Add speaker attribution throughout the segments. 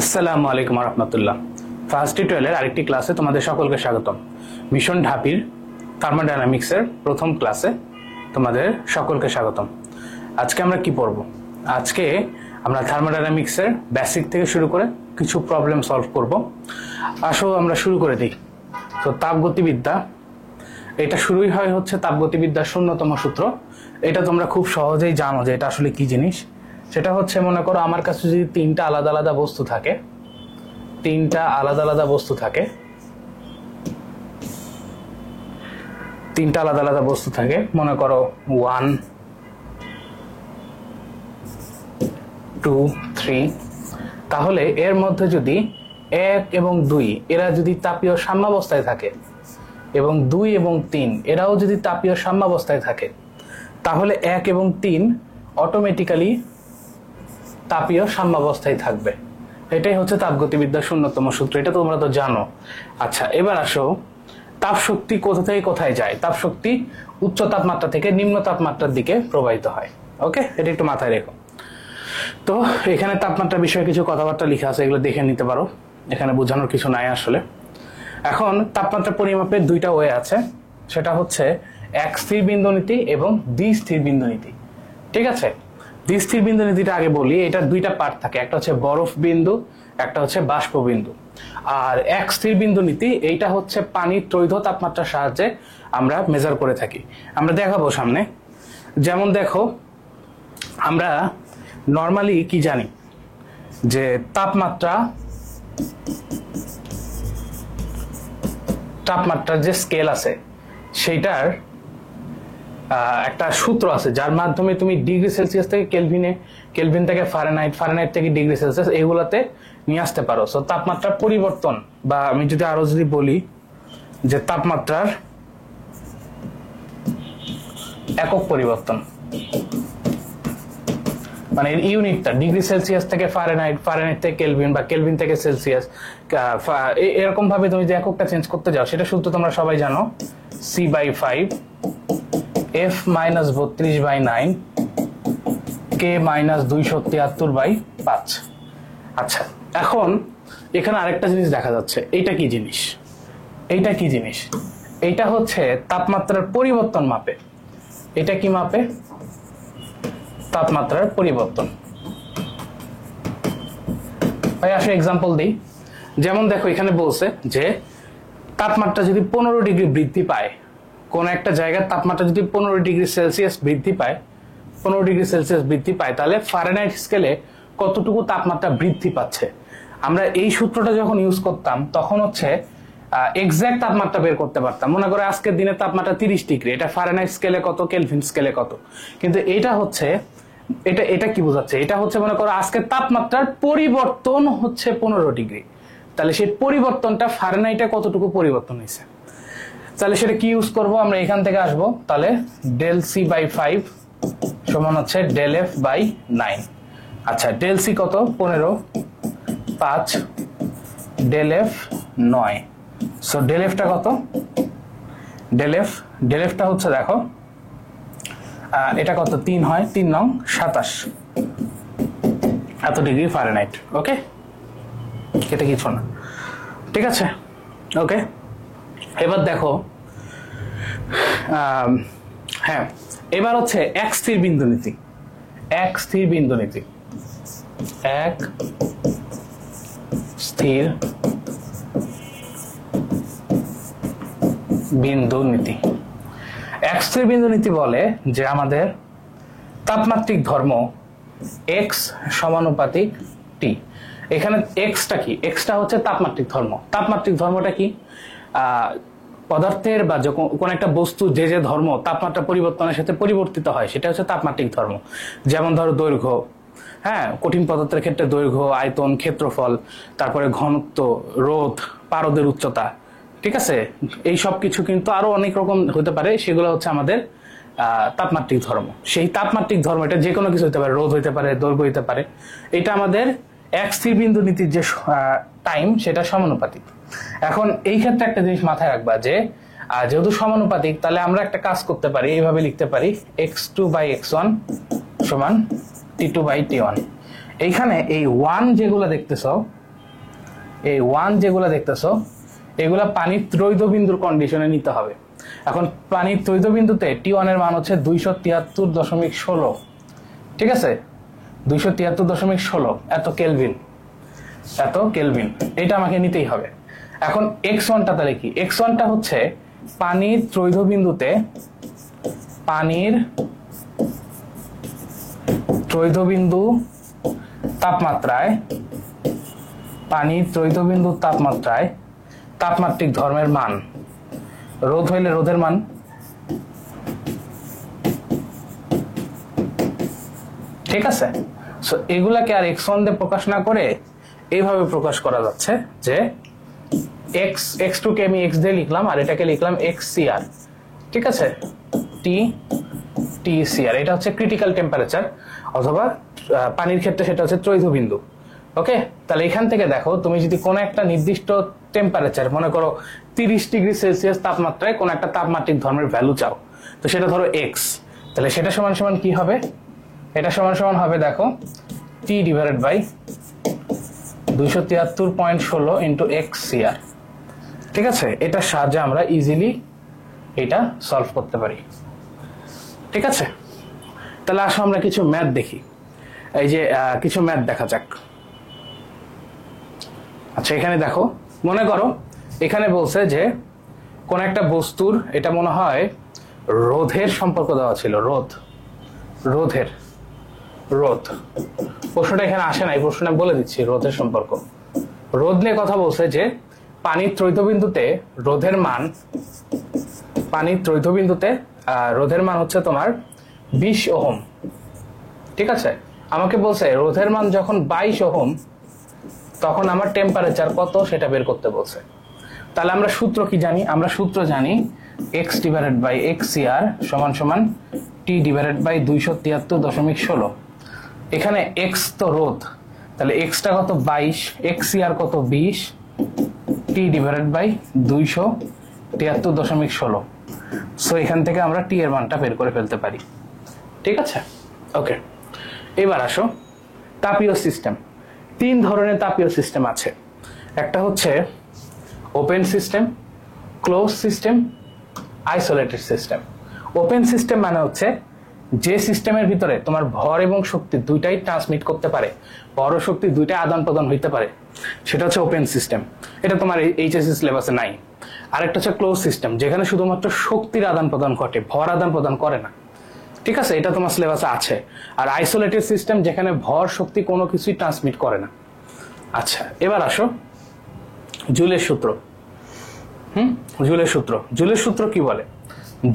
Speaker 1: আসসালামু আলাইকুম রহমতুল্লাহ। ফার্স্ট টিউটোরিয়ালের আরেকটি ক্লাসে তোমাদের সকলকে স্বাগতম। মিশন ঢাপির থার্মোডাইনামিক্সের প্রথম ক্লাসে তোমাদের সকলকে স্বাগতম। আজকে আমরা কি পড়ব? আজকে আমরা থার্মোডাইনামিক্সের বেসিক থেকে শুরু করে কিছু প্রবলেম সলভ করব। আসো আমরা শুরু করে দিই। তো তাপগতিবিদ্যা, এটা শুরুই হয় হচ্ছে তাপগতিবিদ্যার শূন্যতম সূত্র। এটা তোমরা খুব সহজেই জানো যে এটা আসলে কি জিনিস। সেটা হচ্ছে, মনে করো আমার কাছে যদি তিনটা আলাদা আলাদা বস্তু থাকে, তিনটা আলাদা আলাদা বস্তু থাকে, মনে করো 1 2 3, তাহলে এর মধ্যে যদি 1 এবং 2 এরা যদি তাপীয় সাম্যাবস্থায় থাকে এবং 2 এবং 3 এরাও যদি তাপীয় সাম্যাবস্থায় থাকে, তাহলে 1 এবং 3 অটোমেটিক্যালি তাপীয় সাম্যাবস্থায় থাকবে। এটাই হচ্ছে তাপগতিবিদ্যার শূন্যতম সূত্র, এটা তোমরা তো জানো। আচ্ছা, এবার আসো, তাপ শক্তি কোথা থেকে কোথায় যায়? তাপ শক্তি উচ্চ তাপমাত্রা থেকে নিম্ন তাপমাত্রার দিকে প্রবাহিত হয়। ওকে, এটা একটু মাথায় রেখো। তো এখানে তাপমাত্রা বিষয়ে কিছু কথাবার্তা লেখা আছে, এগুলো দেখে নিতে পারো, এখানে বোঝানোর কিছু নাই আসলে। এখন তাপমাত্রা পরিমাপের দুইটা ওয়ে আছে, সেটা হচ্ছে এক স্থির বিন্দু নীতি এবং দ্বি স্থির বিন্দু নীতি। ঠিক আছে, দ্বি স্থির বিন্দু নীতিটা আগে বলি। এটা দুইটা পার্ট থাকে, একটা হচ্ছে বরফ বিন্দু, একটা হচ্ছে বাষ্প বিন্দু। আর এক স্থির বিন্দু নীতি, এইটা হচ্ছে পানির ত্রৈধ তাপমাত্রার সাহায্যে আমরা মেজার করে থাকি। আমরা দেখাবো সামনে। যেমন দেখো, আমরা নর্মালি কি জানি যে তাপমাত্রার যে স্কেল আছে সেইটার একটা সূত্র আছে, যার মাধ্যমে তুমি ডিগ্রি সেলসিয়াস থেকে কেলভিন থেকে ফারেনহাইট থেকে ডিগ্রি সেলসিয়াস এইগুলাতে নিয়ে আসতে পারো। সো তাপমাত্রার পরিবর্তন, বা আমি যদি বলি যে তাপমাত্রার একক পরিবর্তন, মানে ইউনিটটা ডিগ্রি সেলসিয়াস থেকে ফারেনহাইট থেকে কেলভিন, বা কেলভিন থেকে সেলসিয়াস, এরকম ভাবে তুমি যে এককটা চেঞ্জ করতে যাও, সেটা সূত্র তোমরা সবাই জানো, C/5 F - 32/9 K - 273/5। আচ্ছা, এখন এখানে আরেকটা জিনিস দেখা যাচ্ছে। এইটা কি জিনিস? এইটা হচ্ছে তাপমাত্রার পরিবর্তন মাপে। এটা কি মাপে? তাপমাত্রার পরিবর্তন। ভাই আসলে এক্সাম্পল দিই। যেমন দেখো, এখানে বলছে যে তাপমাত্রা যদি 15 ডিগ্রি বৃদ্ধি পায়, কোন একটা জায়গার তাপমাত্রা যদি 15 ডিগ্রি সেলসিয়াস বৃদ্ধি পায়, তাহলে ফারেনহাইট স্কেলে কতটুকু তাপমাত্রা বৃদ্ধি পাচ্ছে। আমরা এই সূত্রটা যখন ইউজ করতাম, তখন হচ্ছে এক্সাক্ট তাপমাত্রা বের করতে পারতাম। মনে করো আজকের দিনে তাপমাত্রা 30 ডিগ্রি, এটা ফারেনহাইট স্কেলে কত, কেলভিন স্কেলে কত। কিন্তু এটা হচ্ছে, এটা কি বোঝাচ্ছে? এটা হচ্ছে, মনে করো আজকের তাপমাত্রার পরিবর্তন হচ্ছে 15 ডিগ্রি, তাহলে সেই পরিবর্তনটা ফারেনহাইটে কতটুকু পরিবর্তন হয়েছে। তাহলে সেটা কি ইউজ করব? আমরা এখান থেকে আসবো, তাহলে del C/5 সমান হচ্ছে del F/9। আচ্ছা, del C কত? 15, 5 del F 9। So del F টা কত? del F টা হচ্ছে, দেখো এটা কত, 3 হয়, 3 নং 27 এত ডিগ্রি ফারেনহাইট। ওকে, এটা কিছু না, ঠিক আছে। ওকে, এবার দেখো, হ্যাঁ, এবার হচ্ছে এক স্থির বিন্দু নীতি। এক স্থির বিন্দু নীতি বলে যে আমাদের তাপমাত্রিক ধর্ম x সমানুপাতিক t। এখানে এক্সটা কি? এক্সটা হচ্ছে তাপমাত্রিক ধর্ম। তাপমাত্রিক ধর্মটা কি? পদার্থের বা কোন একটা বস্তু যে ধর্ম তাপমাত্রা পরিবর্তনের সাথে পরিবর্তিত হয়, সেটা হচ্ছে তাপমাত্রিক ধর্ম। যেমন ধরো দৈর্ঘ্য, হ্যাঁ, কঠিন পদার্থের ক্ষেত্রে দৈর্ঘ্য, আয়তন, ক্ষেত্রফল, তারপরে ঘনত্ব, রোধ, পারদের উচ্চতা, ঠিক আছে। এই সব কিছু কিন্তু আরো অনেক রকম হতে পারে, সেগুলো হচ্ছে আমাদের তাপমাত্রিক ধর্ম। সেই তাপমাত্রিক ধর্ম, এটা যে কোনো কিছু হতে পারে, রোধ হতে পারে, দৈর্ঘ্য হতে পারে। এটা আমাদের এক স্থির বিন্দু নীতির যে টাইম, সেটা সমানুপাতিক। এখন এই ক্ষেত্রে একটা জিনিস মাথায় রাখবা যে যেহেতু সমানুপাতিক, তাহলে আমরা একটা কাজ করতে পারি, এইভাবে লিখতে পারি, x2/x1 সমান t2/t1। এইখানে এই 1 যেগুলো দেখতেছো, এই 1 যেগুলো দেখতেছো এগুলা পানির ত্রৈধ বিন্দুর কন্ডিশনে নিতে হবে। এখন পানির ত্রৈধ বিন্দুতে T1 এর মান হচ্ছে 273.16, ঠিক আছে, 273.16 এত কেলভিন, এটা আমাকে নিতেই হবে। এখন x1টা তাহলে কি? x1টা হচ্ছে পানির ত্রৈধ বিন্দুতে পানির ত্রৈধ বিন্দু তাপমাত্রায় তাপমাত্রিক ধর্মের মান, রোধ হইলে রোধের মান, ঠিক আছে। সো এগুলাকে আর x1 দিয়ে প্রকাশ না করে এইভাবে প্রকাশ করা যাচ্ছে যে x2 কে আমি x দিয়ে লিখলাম আর এটাকে লিখলাম xCr, ঠিক আছে, TCr। এটা হচ্ছে ক্রিটিক্যাল টেম্পারেচার, অথবা পানির ক্ষেত্রে সেটা হচ্ছে ত্রৈধ বিন্দু। ওকে, তাহলে এখান থেকে দেখো তুমি যদি কোনো একটা নির্দিষ্ট টেম্পারেচার, মনে করো 30 ডিগ্রি সেলসিয়াস তাপমাত্রায় কোনো একটা তাপমাত্রিক ধর্মের ভ্যালু চাও, তো সেটা ধরো x, তাহলে সেটা সমান সমান কি হবে? এটা সমান সমান হবে দেখো T divided by 273.16 into xCr, ঠিক আছে। এটার সাহায্যে আমরা ইজিলি এটা সলভ করতে পারি, ঠিক আছে। তাহলে আসো আমরা কিছু ম্যাথ দেখি। এই যে কিছু ম্যাথ দেখা যাক। আচ্ছা, এখানে দেখো, মনে করো এখানে বলছে যে কোন একটা বস্তুর, এটা মনে হয় রোধের সম্পর্ক দেওয়া ছিল, রোধ প্রশ্নটা এখানে আসে নাই, প্রশ্নটা বলে দিচ্ছি। রোধের সম্পর্ক, রোধ নিয়ে কথা বলছে যে পানির ত্রৈধ বিন্দুতে রোধের মান হচ্ছে তোমার 20 ওহম, ঠিক আছে। আমাকে বলছে রোধের মান যখন 22 ওহম তখন আমার টেম্পারেচার কত সেটা বের করতে বলছে। তাহলে আমরা সূত্র কি জানি? আমরা সূত্র জানি x ডিভাইডেড বাই xCr সমান সমান T ডিভাইডেড বাই 273.16। এখানে x তো রোধ, তাহলে x টা কত 22, xCr কত 20, T ডিভাইডেড বাই 273.16। সো এখান থেকে আমরা T এর মানটা বের করে ফেলতে পারি, ঠিক আছে। ওকে, এবার আসো তাপীয় সিস্টেম। 3 ধরনের তাপীয় সিস্টেম আছে। একটা হচ্ছে open system, close system, isolated system. Open system মানে হচ্ছে যে সিস্টেমের ভিতরে তোমার ভর এবং শক্তি দুইটাই ট্রান্সমিট করতে পারে, ভর ও শক্তি দুইটাই আদান প্রদান হইতে পারে, সেটা হচ্ছে ওপেন সিস্টেম। এটা তোমার এইচএসসি সিলেবাসে নাই। আরেকটা হচ্ছে ক্লোজ সিস্টেম, যেখানে শুধুমাত্র শক্তির আদান প্রদান ঘটে, ভর আদান প্রদান করে না, ঠিক আছে, এটা তোমার সিলেবাসে আছে। আর আইসোলেটেড সিস্টেম, যেখানে ভর শক্তি কোনো কিছুই ট্রান্সমিট করে না। আচ্ছা, এবার আসো জুলের সূত্র। জুলের সূত্র কি বলে?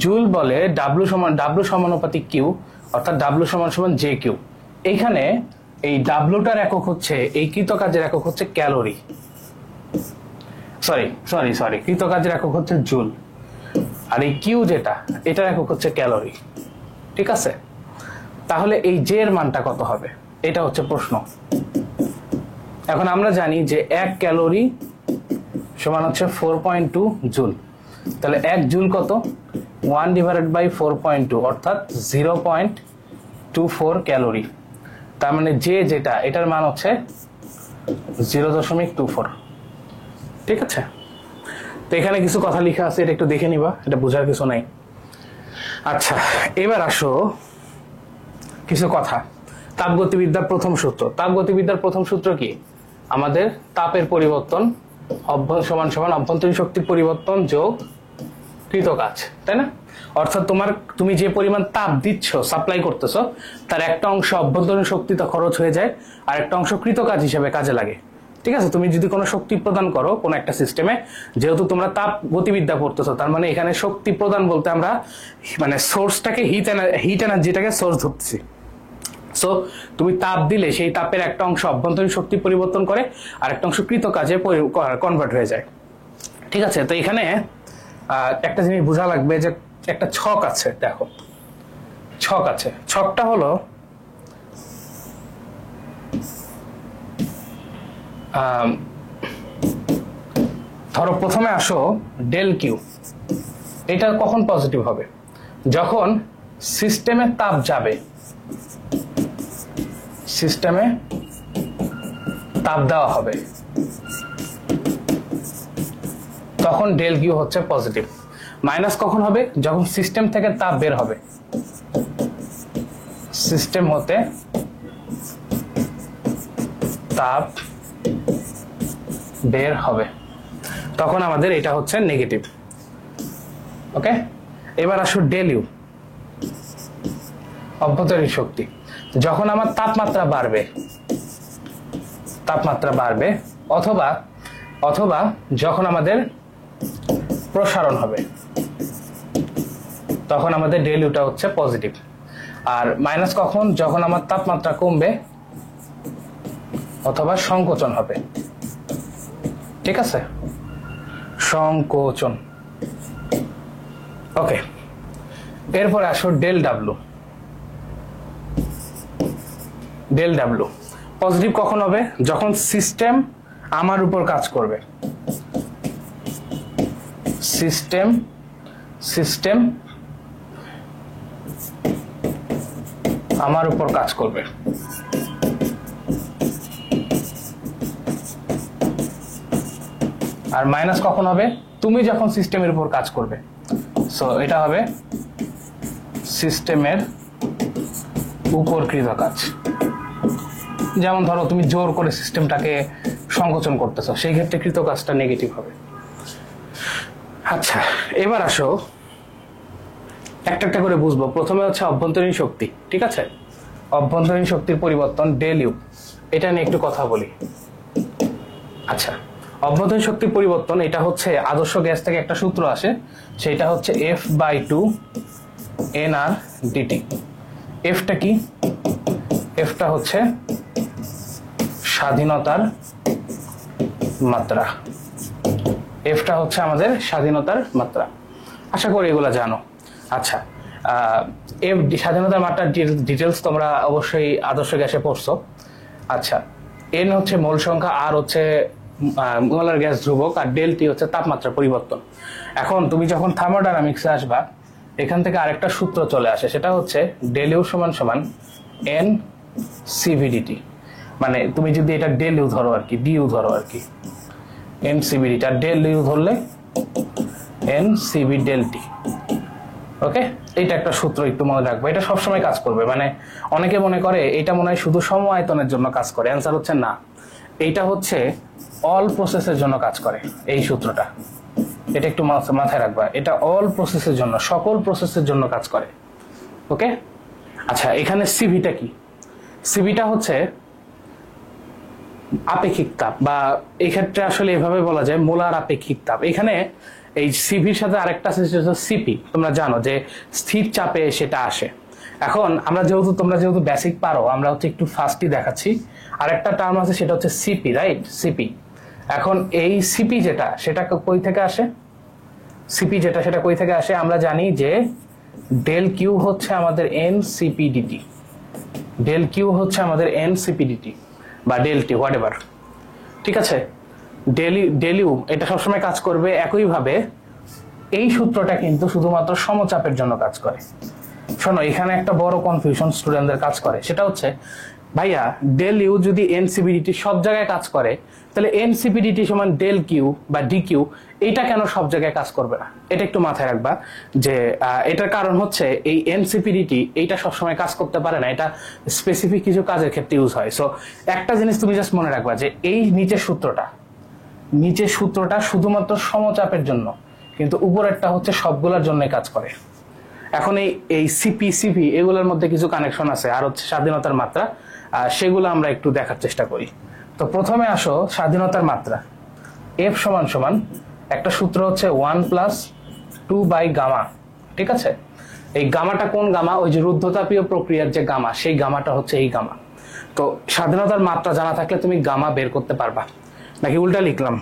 Speaker 1: জুল বলে ডাব্লু সমানুপাতিক কিউ, অর্থাৎ ডাব্লু সমান সমান জে কিউ। এইখানে এই ডাব্লুটার একক হচ্ছে, এই কৃতকাজের একক হচ্ছে ক্যালোরি, সরি কৃতকাজের একক হচ্ছে জুল, আর এই কিউ যেটা, এটার একক হচ্ছে ক্যালোরি, ঠিক আছে। তাহলে এই জে এর মানটা কত হবে, এটা হচ্ছে প্রশ্ন। এখন আমরা জানি যে 1 ক্যালোরি সমান হচ্ছে 4.2 জুল। তাহলে 1 জুল কত? 1 ডিভাইডেড বাই 4.2, অর্থাৎ 0.24 ক্যালোরি। তার মানে যে যেটা, এটার মান হচ্ছে 0.24, ঠিক আছে। তো এখানে কিছু কথা লেখা আছে, এটা একটু দেখে নিবা, এটা বোঝার কিছু নাই। আচ্ছা, এবার আসো কিছু কথা। তাপগতিবিদ্যার প্রথম সূত্র কি? আমাদের তাপের পরিবর্তন সমান সমান অভ্যন্তরীণ শক্তির পরিবর্তন যোগ কৃতকাজ, তাই না? অর্থাৎ তুমি যে পরিমাণ তাপ দিচ্ছ, সাপ্লাই করতেছো, তার একটা অংশ অভ্যন্তরীণ শক্তিতে খরচ হয়ে যায়, আর একটা অংশ কৃতকাজ হিসেবে কাজে লাগে, ঠিক আছে। তুমি যদি কোনো শক্তি প্রদান করো কোনো একটা সিস্টেমে, যেহেতু তোমরা তাপ গতিবিদ্যা পড়তেছো, তার মানে এখানে শক্তি প্রদান বলতে আমরা মানে সোর্সটাকে হিট এনার্জিটাকে সোর্স ধরতেছি। সো তুমি তাপ দিলে সেই তাপের একটা অংশ অভ্যন্তরীণ শক্তি পরিবর্তন করে, আর একটা অংশ কৃতকাজে কনভার্ট হয়ে যায়, ঠিক আছে। তো এখানে একটা জিনিস বোঝা লাগবে যে একটা ছক আছে, দেখো ছকটা হলো ধরো প্রথমে আসো ডেল কিউ, এটা কখন পজিটিভ হবে? যখন সিস্টেমে তাপ যাবে, সিস্টেমে তাপ দেওয়া হবে, তখন ডেল কিউ হচ্ছে পজিটিভ। মাইনাস কখন হবে? যখন সিস্টেম থেকে তাপ বের হবে, সিস্টেম হতে তাপ বের হবে, তখন আমাদের এটা হচ্ছে নেগেটিভ। ওকে, এবার আসো ডেল ইউ, অভ্যন্তরীণ শক্তি। যখন আমার তাপমাত্রা বাড়বে অথবা অথবা যখন আমাদের প্রসারণ হবে, তখন আমাদের ডেল ইউটা হচ্ছে পজিটিভ। আর মাইনাস কখন? যখন আমার তাপমাত্রা কমবে অথবা সংকোচন হবে। ঠিক আছে, সংকোচন। ওকে, এরপরে আসো del W. Del W positive কখন হবে? যখন সিস্টেম আমার উপর কাজ করবে, সিস্টেম আমার উপর কাজ করবে। আর মাইনাস কখন হবে? তুমি যখন সিস্টেমের উপর কাজ করবে। সো এটা হবে সিস্টেমের উপর কৃত কাজ। যেমন ধরো তুমি জোর করে সিস্টেমটাকে সংকোচন করতেছো, সেই ক্ষেত্রে কৃত কাজটা নেগেটিভ হবে। আচ্ছা, এবার আসো একটা একটা করে বুঝবো। প্রথমে হচ্ছে অভ্যন্তরীণ শক্তি। ঠিক আছে, অভ্যন্তরীণ শক্তির পরিবর্তন ডেল ইউ, এটা নিয়ে একটু কথা বলি। আচ্ছা, অভ্যন্তরীণ শক্তির পরিবর্তন, এটা হচ্ছে আদর্শ গ্যাস থেকে একটা সূত্র আসে, সেটা হচ্ছে F/2 nR dt। এফটা কি? এফটা হচ্ছে স্বাধীনতার মাত্রা। এফটা হচ্ছে আমাদের স্বাধীনতার মাত্রা। আশা করি এগুলা জানো। আচ্ছা, এফ স্বাধীনতার মাত্রার ডিটেলস তোমরা অবশ্যই আদর্শ গ্যাসে পড়ছো। আচ্ছা, এন হচ্ছে মোল সংখ্যা, আর হচ্ছে মোলার গ্যাস ধ্রুবক, আর ডেল টি হচ্ছে তাপমাত্রা পরিবর্তন। এখন তুমি যখন থার্মোডাইনামিক্সে আসবা, এখান থেকে আরেকটা সূত্র চলে আসে, সেটা হচ্ছে ডেল ইউ সমান সমান এন সিভিডিটি। মানে তুমি যদি এটা ডেল ইউ ধরো আর কি, ডিউ ধরো আর কি, এন সিভিডিটি, আর ডেল ইউ ধরলে এন সিভি ডেল টি। ওকে, এইটা একটা সূত্র, একটু মনে রাখবো, এটা সবসময় কাজ করবে। মানে অনেকে মনে করে এটা মনে হয় শুধু সম আয়তনের জন্য কাজ করে, অ্যান্সার হচ্ছে না, এইটা হচ্ছে অল প্রসেসের জন্য কাজ করে এই সূত্রটা। এটা একটু মাথায় রাখবা, এটা অল প্রসেসের জন্য, সকল প্রসেসের জন্য কাজ করে। ওকে, আচ্ছা, এখানে সিভিটা কি? সিভিটা হচ্ছে আপেক্ষিক তাপ, বা এই ক্ষেত্রে আসলে এভাবে বলা যায় মোলার আপেক্ষিক তাপ। এখানে এই সিভির সাথে আরেকটা সিপি, তোমরা জানো যে স্থির চাপে সেটা আসে। এখন তোমরা যেহেতু বেসিক পারো, আমরা হচ্ছে একটু ফাস্টই দেখাচ্ছি। আরেকটা টার্ম আছে, সেটা হচ্ছে সিপি, রাইট? সিপি। এখন এই সিপি সেটা কই থেকে আসে? সিপি সেটা কই থেকে আসে? আমরা জানি যে ডেল কিউ হচ্ছে আমাদের এন সিপিডিটি, ডেল কিউ হচ্ছে আমাদের এন সিপিডিটি বা ডেল টি, হোয়াট এভার। ঠিক আছে, ডেল ইউ এটা সবসময় কাজ করবে একইভাবে। এই সূত্রটা কিন্তু শুধুমাত্র সমচাপের জন্য কাজ করে। শোনো, এখানে একটা বড় কনফিউশন স্টুডেন্টদের কাজ করে, সেটা হচ্ছে ভাইয়া ডেল ইউ যদি এনসিপিডিটি সব জায়গায় কাজ করে, তাহলে এনসিপিডিটি সমান ডেল কিউ বা ডি কিউ, এটা কেন সব জায়গায় কাজ করবে না? এটা একটু মাথায় রাখবা যে এটার কারণ হচ্ছে এই এনসিপিডিটি এইটা সবসময় কাজ করতে পারে না, এটা স্পেসিফিক কিছু কাজের ক্ষেত্রে ইউজ হয়। সো একটা জিনিস তুমি জাস্ট মনে রাখবা যে এই নিচের সূত্রটা শুধুমাত্র সমচাপের জন্য, কিন্তু উপরেরটা হচ্ছে সবগুলোর জন্য কাজ করে। এখন এই সিপি এগুলোর মধ্যে কিছু কানেকশন আছে, আর হচ্ছে স্বাধীনতার মাত্রা, সেগুলো আমরা একটু দেখার চেষ্টা করি। তো প্রথমে আসো স্বাধীনতার মাত্রা। এফ সমান সমান একটা সূত্র হচ্ছে 1+2/গামা। ঠিক আছে, এই গামাটা কোন গামা? ওই যে রুদ্ধতাপীয় প্রক্রিয়ার যে গামা, সেই গামাটা হচ্ছে এই গামা। তো স্বাধীনতার মাত্রা জানা থাকলে তুমি গামা বের করতে পারবা। নাকি উল্টা লিখলাম?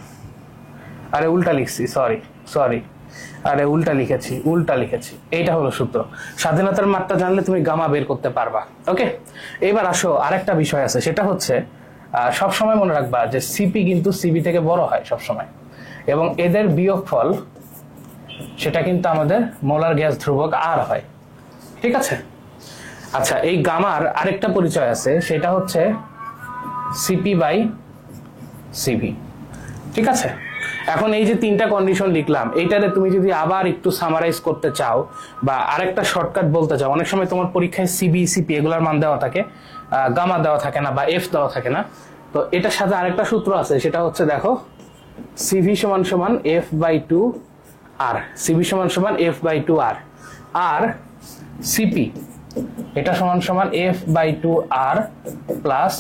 Speaker 1: আরে উল্টা লিখছি, সরি, আরে উল্টা লিখেছি। এইটা হলো সূত্র। স্বাধীনতার মাত্রা জানলে তুমি গামা বের করতে পারবা। ওকে, এবার আসো আরেকটা বিষয় আছে, সেটা হচ্ছে সবসময় মনে রাখবা যে সিপি কিন্তু সিবি থেকে বড় হয় সবসময়, এবং এদের বিয়োগফল সেটা কিন্তু আমাদের মোলার গ্যাস ধ্রুবক আর হয়। ঠিক আছে, আচ্ছা, এই গামার আরেকটা পরিচয় আছে, সেটা হচ্ছে সিপি/সিভি। ঠিক আছে, এখন এই যে তিনটা কন্ডিশন লিখলাম, এইটারে তুমি যদি আবার একটু সামারাইজ করতে চাও বা আরেকটা শর্টকাট বলতে চাও, অনেক সময় তোমার পরীক্ষায় সিবি সিপি এগুলোর মান দেওয়া থাকে, গামা দেওয়া থাকে না বা এফ দেওয়া থাকে না। তো এটার সাথে আরেকটা সূত্র আছে, সেটা হচ্ছে দেখো সিভি সমান সমান F by two R, CB সমান সমান এফ বাই টু আর, আর সিপি এটা সমান সমান F by two R plus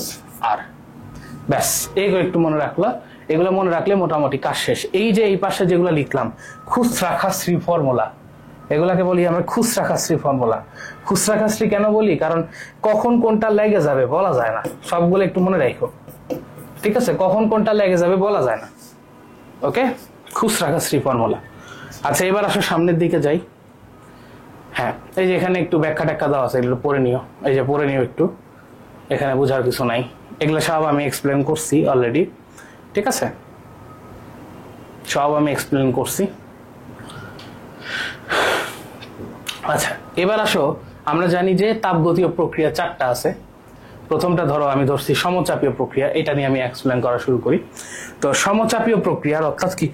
Speaker 1: R. ব্যাস, এইগুলো একটু মনে রাখলো, এগুলো মনে রাখলে মোটামুটি কাজ শেষ। এই যে এই পাশে যেগুলো লিখলাম খুচরা খাসরি ফর্মুলা, এগুলাকে বলি আমরা খুচরা খাসরি ফর্মুলা। খুচরা খাসরি কেন বলি? কারণ কখন কোনটা লেগে যাবে বলা যায় না, সবগুলো একটু মনে রাখো, ঠিক আছে? কখন কোনটা লেগে যাবে বলা যায় না। ওকে, খুচরা খাসরি ফর্মুলা। আচ্ছা, এবার আসো সামনের দিকে যাই। হ্যাঁ, এই যে এখানে একটু ব্যাখ্যা ট্যাখ্যা দেওয়া আছে, এগুলো পড়ে নিও। এই যে পড়ে নিও একটু, এখানে বোঝার কিছু নাই, এগুলো সব আমি এক্সপ্লেন করছি অলরেডি, ঠিক আছে? সব আমি এক্সপ্লেন করছি। আচ্ছা, এবার আসো, আমরা জানি যে তাপগতীয় প্রক্রিয়া চারটা আছে। প্রথমটা ধরো আমি ধরছি সমচাপীয় প্রক্রিয়া, এটা নিয়ে আমি এক্সপ্লেন করা শুরু করি। তো সমচাপীয় প্রক্রিয়ার অর্থাৎ কি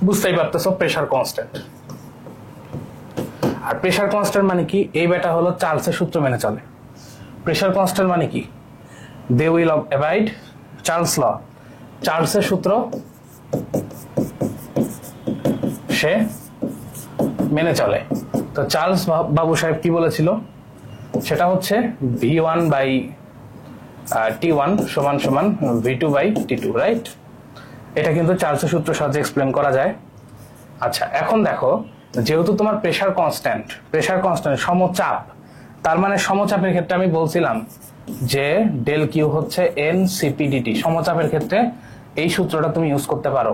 Speaker 1: বুঝতেই পারতেছো, প্রেসার কনস্ট্যান্ট। আর প্রেসার কনস্ট্যান্ট মানে কি? এই বেটা হলো চার্লসের সূত্র মেনে চলে। প্রেসার কনস্ট্যান্ট মানে কি? দে উইল অ্যাবাইড চার্লস ল, চার্লসের সূত্র সে মেনে চলে। তো চার্লস বাবু সাহেব কি বলেছিল? সেটা হচ্ছে V1 বাই T1 সমান সমান V2 বাই T2, রাইট? এটা কিন্তু চার্লসের সূত্র সাহায্যে এক্সপ্লেন করা যায়। আচ্ছা, এখন দেখো, যেহেতু তোমার প্রেসার কনস্ট্যান্ট সমচাপ, তার মানে সমচাপের ক্ষেত্রে আমি বলছিলাম যে ডেল কিউ হচ্ছে এন সিপি ডিটি। সমচাপের ক্ষেত্রে এই সূত্রটা তুমি ইউজ করতে পারো।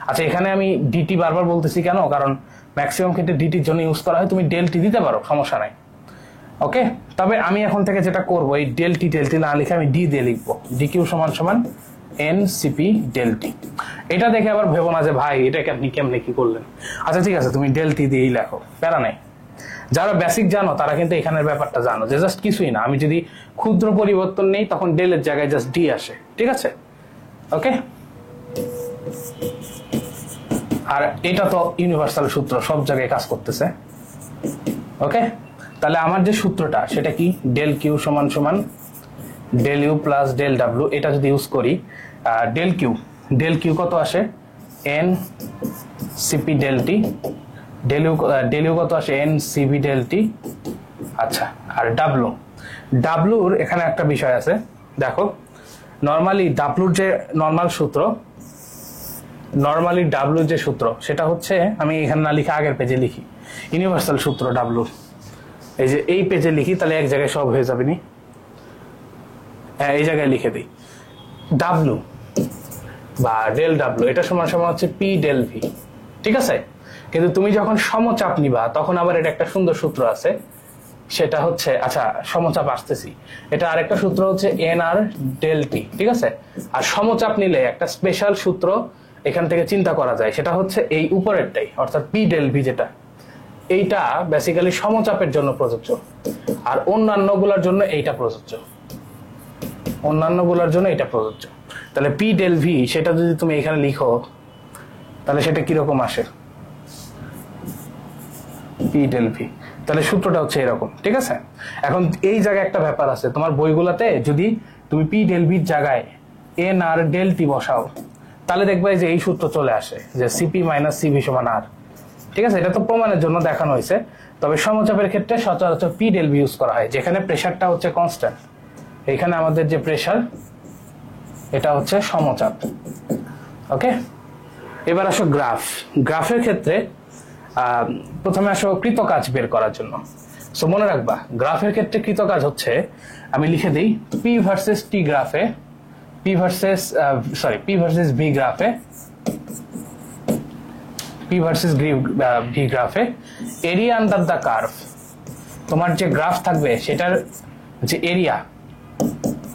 Speaker 1: আচ্ছা, এখানে আমি ডিটি বারবার বলতেছি কেন? কারণ ম্যাক্সিমাম ক্ষেত্রে ডিটির জন্য ইউজ করা হয়, তুমি ডেল টি দিতে পারো, সমস্যা নাই। ওকে, তবে আমি এখন থেকে যেটা করবো, এই ডেল টি না লিখে আমি ডি দিয়ে লিখবো, ডি কিউ সমান সমান এন সিপি ডেল টি। এটা দেখে আবার ভেবো না যে ভাই এটাকে আপনি কেমনে কি করলেন। আচ্ছা ঠিক আছে, তুমি ডেল টি দিয়েই লেখো, প্যারা নাই। যারা বেসিক জানো তারা কিন্তু এখানের ব্যাপারটা জানো যে জাস্ট কিছুই না, আমি যদি ক্ষুদ্র পরিবর্তন নেই তখন ডেলের জায়গায় জাস্ট ডি আসে, ঠিক আছে? ওকে, আর এটা তো ইউনিভার্সাল সূত্র, সব জায়গায় কাজ করতেছে। ওকে, তাহলে আমার যে সূত্রটা সেটা কি? ডেল কিউ সমান সমান del U plus del W. এটা যদি ইউজ করি, ডেল কিউ কত আসে? N CP del T. Del U কত আসে? N CP del T. আচ্ছা, আর ডাব্লুর এখানে একটা বিষয় আছে, দেখো নর্মালি ডাব্লুর যে ডাব্লুর যে সূত্র সেটা হচ্ছে, আমি এখানে না লিখে আগের পেজে লিখি, ইউনিভার্সাল সূত্র ডাব্লুর। এই যে এই পেজে লিখি, তাহলে এক জায়গায় সব হয়ে যাবে নি। হ্যাঁ, এই জায়গায় লিখে দিই, ডাব্লু বা ডেল ডাব্লু এটা সমান সমান হচ্ছে পি ডেল ভি, ঠিক আছে? কিন্তু তুমি যখন সমচাপ নিবা তখন আবার এটা একটা সুন্দর সূত্র আছে, সেটা হচ্ছে, আচ্ছা সমচাপ আসতেছি, এটা আরেকটা সূত্র হচ্ছে এন আর ডেল টি, ঠিক আছে? আর সমচাপ নিলে একটা স্পেশাল সূত্র এখান থেকে চিন্তা করা যায়, সেটা হচ্ছে এই উপরেরটাই, অর্থাৎ পি ডেল ভি, যেটা এইটা বেসিক্যালি সমচাপের জন্য প্রযোজ্য, আর অন্যান্য গুলার জন্য এইটা প্রযোজ্য, তাহলে পি ডেল ভি সেটা যদি তুমি এখানে লিখো তাহলে সেটা কিরকম আসে? পি ডেল ভি, তাহলে সূত্রটা হচ্ছে এরকম, ঠিক আছে? এখন এই জায়গায় একটা ব্যাপার আছে, তোমার বইগুলাতে যদি তুমি পি ডেল ভির জায়গায় এন আর ডেল টি বসাও তাহলে দেখবে যে এই সূত্র চলে আসে, যে সিপি মাইনাস সিভি সমান আর, ঠিক আছে? এটা তো প্রমাণের জন্য দেখানো হয়েছে। তবে সমচাপের ক্ষেত্রে সচরাচর পি ডেল ভি ইউজ করা হয়, যেখানে প্রেসারটা হচ্ছে কনস্ট্যান্ট। এখানে আমাদের যে প্রেসার এটা হচ্ছে সমচাপ। ওকে, এবার আসো গ্রাফের ক্ষেত্রে প্রথমে আসো কৃতকাজ বের করার জন্য। সো মনে রাখবা, গ্রাফের ক্ষেত্রে কৃতকাজ হচ্ছে, আমি লিখে দিই, পি ভার্সেস ভি গ্রাফে এরিয়া আন্ডার দ্য কার্ভ, তোমার যে গ্রাফ থাকবে সেটার যে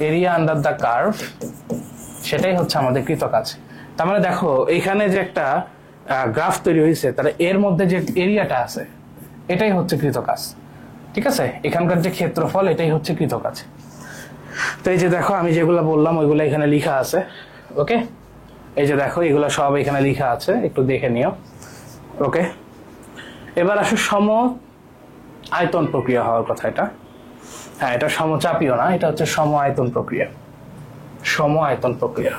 Speaker 1: এরিয়া আন্ডার দ্য কার্ভ সেটাই হচ্ছে আমাদের কৃতকাজ। তার মানে দেখো এইখানে যে একটা গ্রাফ তৈরি হয়েছে, তাহলে এর মধ্যে যে এরিয়াটা আছে এটাই হচ্ছে কৃতকাজ, ঠিক আছে? এখানকার যে ক্ষেত্রফল এটাই হচ্ছে কৃতকাজ। তো এই যে দেখো আমি যেগুলো বললাম ওইগুলো এখানে লেখা আছে। ওকে, এই যে দেখো এগুলো সব এখানে লেখা আছে, একটু দেখে নিও। ওকে, এবার আসো সম আয়তন প্রক্রিয়া হওয়ার কথা। এটা হ্যাঁ, এটা সমচাপীয় না, এটা হচ্ছে সম আয়তন প্রক্রিয়া। সম আয়তন প্রক্রিয়া।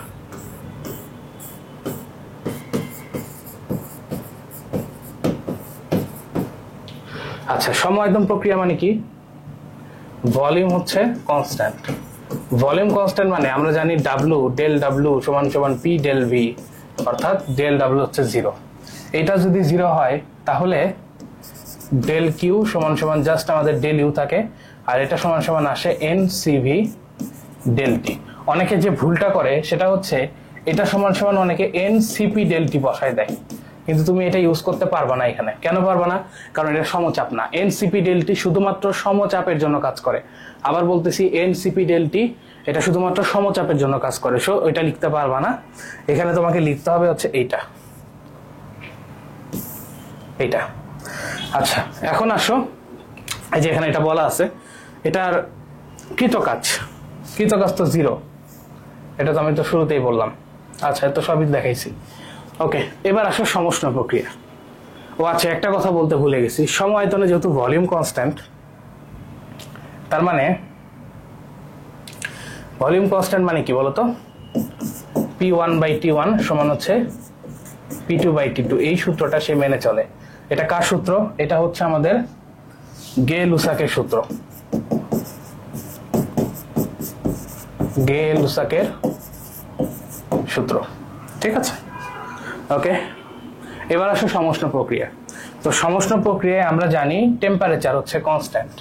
Speaker 1: আচ্ছা, সম আয়তন প্রক্রিয়া মানে কি? ভলিউম হচ্ছে কনস্ট্যান্ট। ভলিউম কনস্ট্যান্ট মানে আমরা জানি ডাব্লু ডেল ডাব্লু সমান সমান পি ডেল ভি, অর্থাৎ ডেল ডাব্লু হচ্ছে 0। এটা যদি 0 হয় তাহলে ডেল কিউ সমান সমান জাস্ট আমাদের ডেল ইউ থাকে, আর এটা সমান সমান আসে এন সিভি ডেল টি। অনেকে যে ভুলটা করে সেটা হচ্ছে এটা সমান সমান অনেকে এন সিপি ডেল টি বসায় দেয়, কিন্তু তুমি এটা ইউজ করতে পারবা না এখানে। কেন পারবা না? কারণ এটা সমচাপ না। এনসিপি ডেলটি শুধুমাত্র সমচাপের জন্য কাজ করে। আবার বলতেছি, এনসিপি ডেলটি এটা শুধুমাত্র সমচাপের জন্য কাজ করে। সো ওইটা লিখতে পারবা না, এখানে তোমাকে লিখতে হবে হচ্ছে এইটা, এইটা। আচ্ছা, এখন আসো, এই যে এখানে এটা বলা আছে, এটার কৃতকাজ তো 0। এটা তো আমি তো শুরুতেই বললাম। আচ্ছা, তো সবই দেখাইছি। ওকে, এবার আসো সমষ্ণ প্রক্রিয়া। ও আচ্ছা, একটা কথা বলতে ভুলে গেছি, সম আয়তনে যেহেতু ভলিউম কনস্ট্যান্ট, তার মানে ভলিউম কনস্ট্যান্ট মানে কি বলতো? P1/T1 সমান হচ্ছে P2/T2। এই সূত্রটা সে মেনে চলে। এটা কার সূত্র? এটা হচ্ছে আমাদের গে-লুসাকের সূত্র। গে-লুসাকের সূত্র, ঠিক আছে? ওকে, এবার আসো সমষ্ণ প্রক্রিয়া। তো সমষ্ণ প্রক্রিয়ায় আমরা জানি টেম্পারেচার হচ্ছে কনস্ট্যান্ট,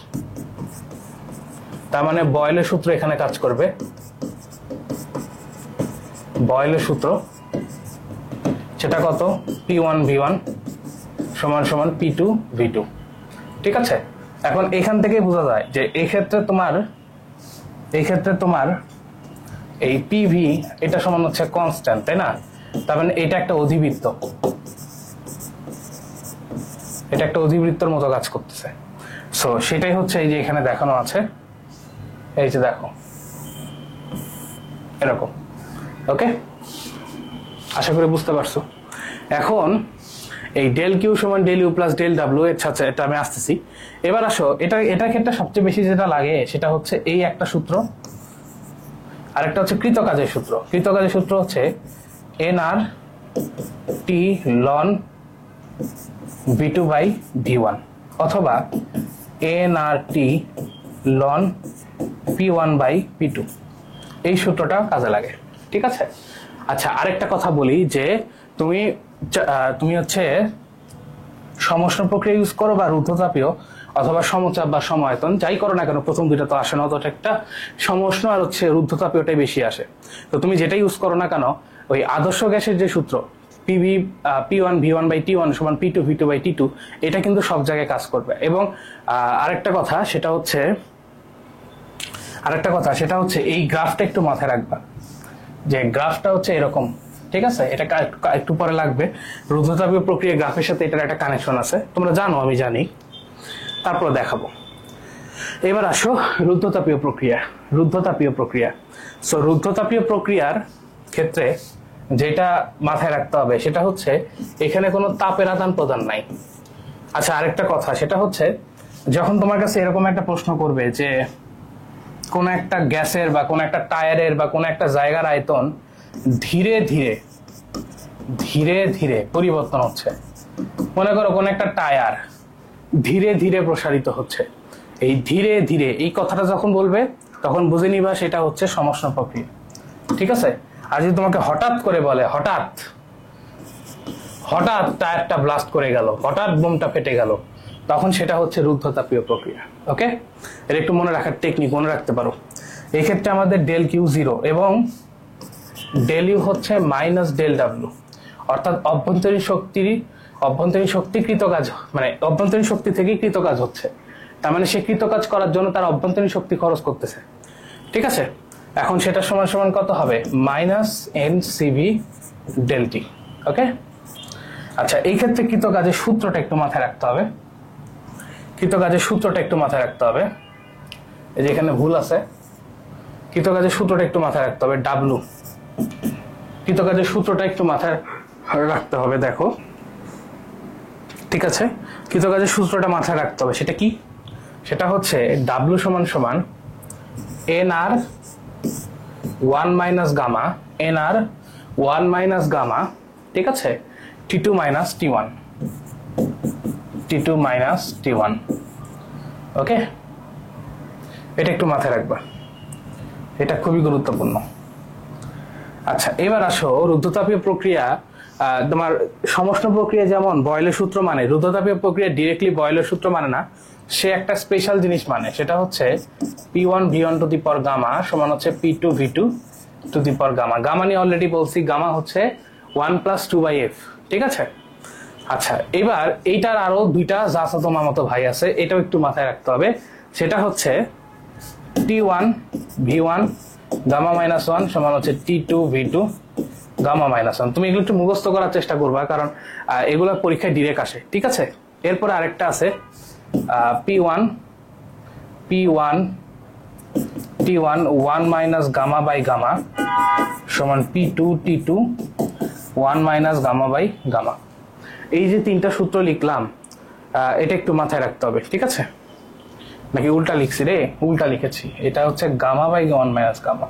Speaker 1: তার মানে বয়েলের সূত্র এখানে কাজ করবে। বয়েলের সূত্র সেটা কত? P1V1 সমান সমান P2V2, ঠিক আছে? এখন এখান থেকে বোঝা যায় যে এই ক্ষেত্রে তোমার এই PV এটা সমান হচ্ছে কনস্ট্যান্ট, তাই না? তার মানে এটা একটা অধিবৃত্ত, এটা একটা অধিবৃত্তর মতো কাজ করতেছে। সো সেটাই হচ্ছে এই যে এখানে দেখানো আছে, এই যে দেখো এরকম। ওকে, আশা করি বুঝতে পারছো। এখন এই ডেল কিউ সমান del U plus del W, আচ্ছা এটা আমি আসতেছি। এবার আসো, এটার ক্ষেত্রে সবচেয়ে বেশি যেটা লাগে সেটা হচ্ছে এই একটা সূত্র, আর একটা হচ্ছে কৃতকাজের সূত্র। কৃতকাজের সূত্র হচ্ছে NR T ln V2/V1 অথবা NRT ln P1/P2। এই সূত্রটা কাজে লাগে, ঠিক আছে? আচ্ছা, আরেকটা কথা বলি যে তুমি হচ্ছে সমষ্ণ প্রক্রিয়া ইউজ করো বা রুদ্ধতাপীয় অথবা সমচাপ বা সমায়তন, যাই করো না কেন, প্রথম দুইটা তো আসে না অতটা, একটা সমষ্ণ আর হচ্ছে রুদ্ধতাপীয়টাই বেশি আসে। তো তুমি যেটা ইউজ করো না কেন, ওই আদর্শ গ্যাসের যে সূত্র P1V1/T1 সমান P2V2/T2, এটা কিন্তু সব জায়গায় কাজ করবে। এবং আরেকটা কথা সেটা হচ্ছে এই গ্রাফটা একটু মাথায় রাখবা, যে গ্রাফটা হচ্ছে এরকম, ঠিক আছে? এটা একটু পরে লাগবে। রুদ্ধতাপীয় প্রক্রিয়া গ্রাফের সাথে এটার একটা কানেকশন আছে, তোমরা জানো, আমি জানি, তারপর দেখাবো। এবার আসো রুদ্ধতাপীয় প্রক্রিয়া। সো রুদ্ধতাপীয় প্রক্রিয়ার ক্ষেত্রে যেটা মাথায় রাখতে হবে সেটা হচ্ছে এখানে কোনো তাপের আদান প্রদান নাই। আচ্ছা, আরেকটা কথা সেটা হচ্ছে যখন তোমার কাছে এরকম একটা প্রশ্ন করবে যে কোন একটা গ্যাসের বা কোন একটা টায়ারের বা কোন একটা জায়গার আয়তন ধীরে ধীরে পরিবর্তন হচ্ছে, মনে করো কোন একটা টায়ার ধীরে ধীরে প্রসারিত হচ্ছে, এই ধীরে ধীরে এই কথাটা যখন বলবে তখন বুঝে নিবা সেটা হচ্ছে সমষ্ণ প্রক্রিয়া, ঠিক আছে? আর যদি তোমাকে হঠাৎ করে বলে হঠাৎ টায়ারটা ব্লাস্ট করে গেল, হঠাৎ বোমটা ফেটে গেল, তখন সেটা হচ্ছে রুদ্ধতাপীয় প্রক্রিয়া। ওকে, এটা একটু মনে রাখার টেকনিক মনে রাখতে পারো। এই ক্ষেত্রে আমাদের ডেল কিউ 0 এবং ডেল ইউ হচ্ছে মাইনাস ডেল ডাব্লিউ, অর্থাৎ অভ্যন্তরীণ শক্তি কৃতকাজ, মানে অভ্যন্তরীণ শক্তি থেকেই কৃতকাজ হচ্ছে। তার মানে সে কৃতকাজ করার জন্য তার অভ্যন্তরীণ শক্তি খরচ করতেছে, ঠিক আছে? এখন সেটা সমান সমান কত হবে? Minus N CV del T. Okay, আচ্ছা, এই ক্ষেত্রে কৃতকাজের সূত্রটা একটু মাথায় রাখতে হবে। এই যে এখানে ভুল আছে, কৃতকাজের সূত্রটা একটু মাথায় রাখতে হবে। কৃতকাজের সূত্রটা একটু মাথায় রাখতে হবে। দেখো, ঠিক আছে, কৃতকাজের সূত্রটা মাথায় রাখতে হবে। সেটা কি? সেটা হচ্ছে ডাব্লিউ সমান সমান এন আর ওয়ান মাইনাস গামা, এন আর ওয়ান মাইনাস গামা, ঠিক আছে, টি টু মাইনাস টি ওয়ান, টি টু মাইনাস টি ওয়ান। ওকে, এটা একটু মাথায় রাখবা, এটা খুবই গুরুত্বপূর্ণ। আচ্ছা, এবার আসো রুদ্ধতাপীয় প্রক্রিয়া। তোমার সমষ্ণ প্রক্রিয়া যেমন বয়েলের সূত্র মানে, রুদ্ধতাপীয় প্রক্রিয়া ডিরেক্টলি বয়েলের সূত্র মানে না, সে একটা স্পেশাল জিনিস মানে। সেটা হচ্ছে P1 V1 two the power gamma সমান হচ্ছে P2 V2 to the power gamma. Gamma নিয়ে অলরেডি বলছি, গামা হচ্ছে 1 + 2/f, ঠিক আছে। আচ্ছা, এবার এইটার আরো দুইটা জাসা তোমার মতো ভাই আছে, এটাও একটু মাথায় রাখতে হবে। সেটা হচ্ছে T1 V1 গামা মাইনাস 1 সমান হচ্ছে T2 V2 গামা মাইনাস 1। তুমি এগুলো একটু মুখস্থ করার চেষ্টা করবা, কারণ এগুলো পরীক্ষায় ডিরেক্ট আসে, ঠিক আছে। এরপরে আরেকটা আছে P1 1 minus gamma by gamma সমান P2 T2 1 minus gamma by gamma. এই যে তিনটা সূত্র লিখলাম, এটা একটু মাথায় রাখতে হবে, ঠিক আছে। নাকি উল্টা লিখছি রে? উল্টা লিখেছি। এটা হচ্ছে gamma by 1 minus gamma,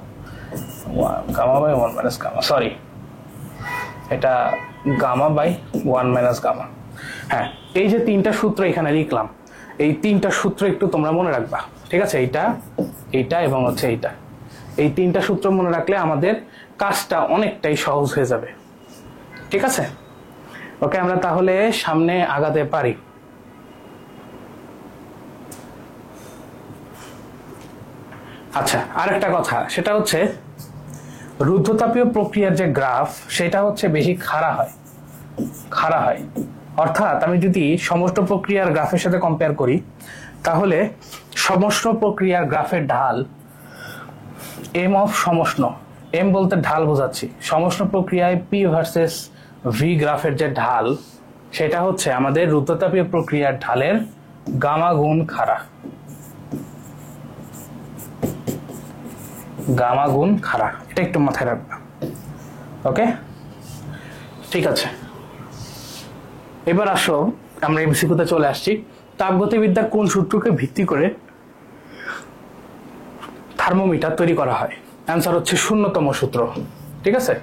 Speaker 1: gamma by 1 minus gamma, sorry, এটা গামা বাই 1 মাইনাস গামা। হ্যাঁ, এই যে তিনটা সূত্র এখানে লিখলাম, এই তিনটা সূত্র একটু তোমরা মনে রাখবা, ঠিক আছে। এইটা এবং হচ্ছে এইটা, এই তিনটা সূত্র মনে রাখলে আমাদের কাজটা অনেকটাই সহজ হয়ে যাবে, ঠিক আছে। ওকে, আমরা তাহলে সামনে আগাতে পারি। আচ্ছা, আরেকটা কথা, সেটা হচ্ছে রুদ্ধতাপীয় প্রক্রিয়ার যে গ্রাফ, সেটা হচ্ছে বেশি খাড়া হয়। অর্থাৎ আমি যদি সমষ্ণ প্রক্রিয়ার গ্রাফের সাথে কম্পেয়ার করি, তাহলে সমষ্ণ প্রক্রিয়ার গ্রাফের ঢাল এম অফ সমষ্ণ, এম বলতে ঢাল বোঝাচ্ছি, সমষ্ণ প্রক্রিয়ায় পি ভার্সেস ভি গ্রাফের যে ঢাল, সেটা হচ্ছে আমাদের রুদ্ধতাপীয় প্রক্রিয়ার ঢালের গামা গুণ খাড়া, গামা গুণ খাড়া। এটা একটু মাথায় রাখবা, ওকে, ঠিক আছে। এবার আসো, আমরা এমসিকিউতে চলে আসছি। তাপগতিবিদ্যার কোন সূত্রকে ভিত্তি করে থার্মোমিটার তৈরি করা হয়? অ্যান্সার হচ্ছে শূন্যতম সূত্র, ঠিক আছে।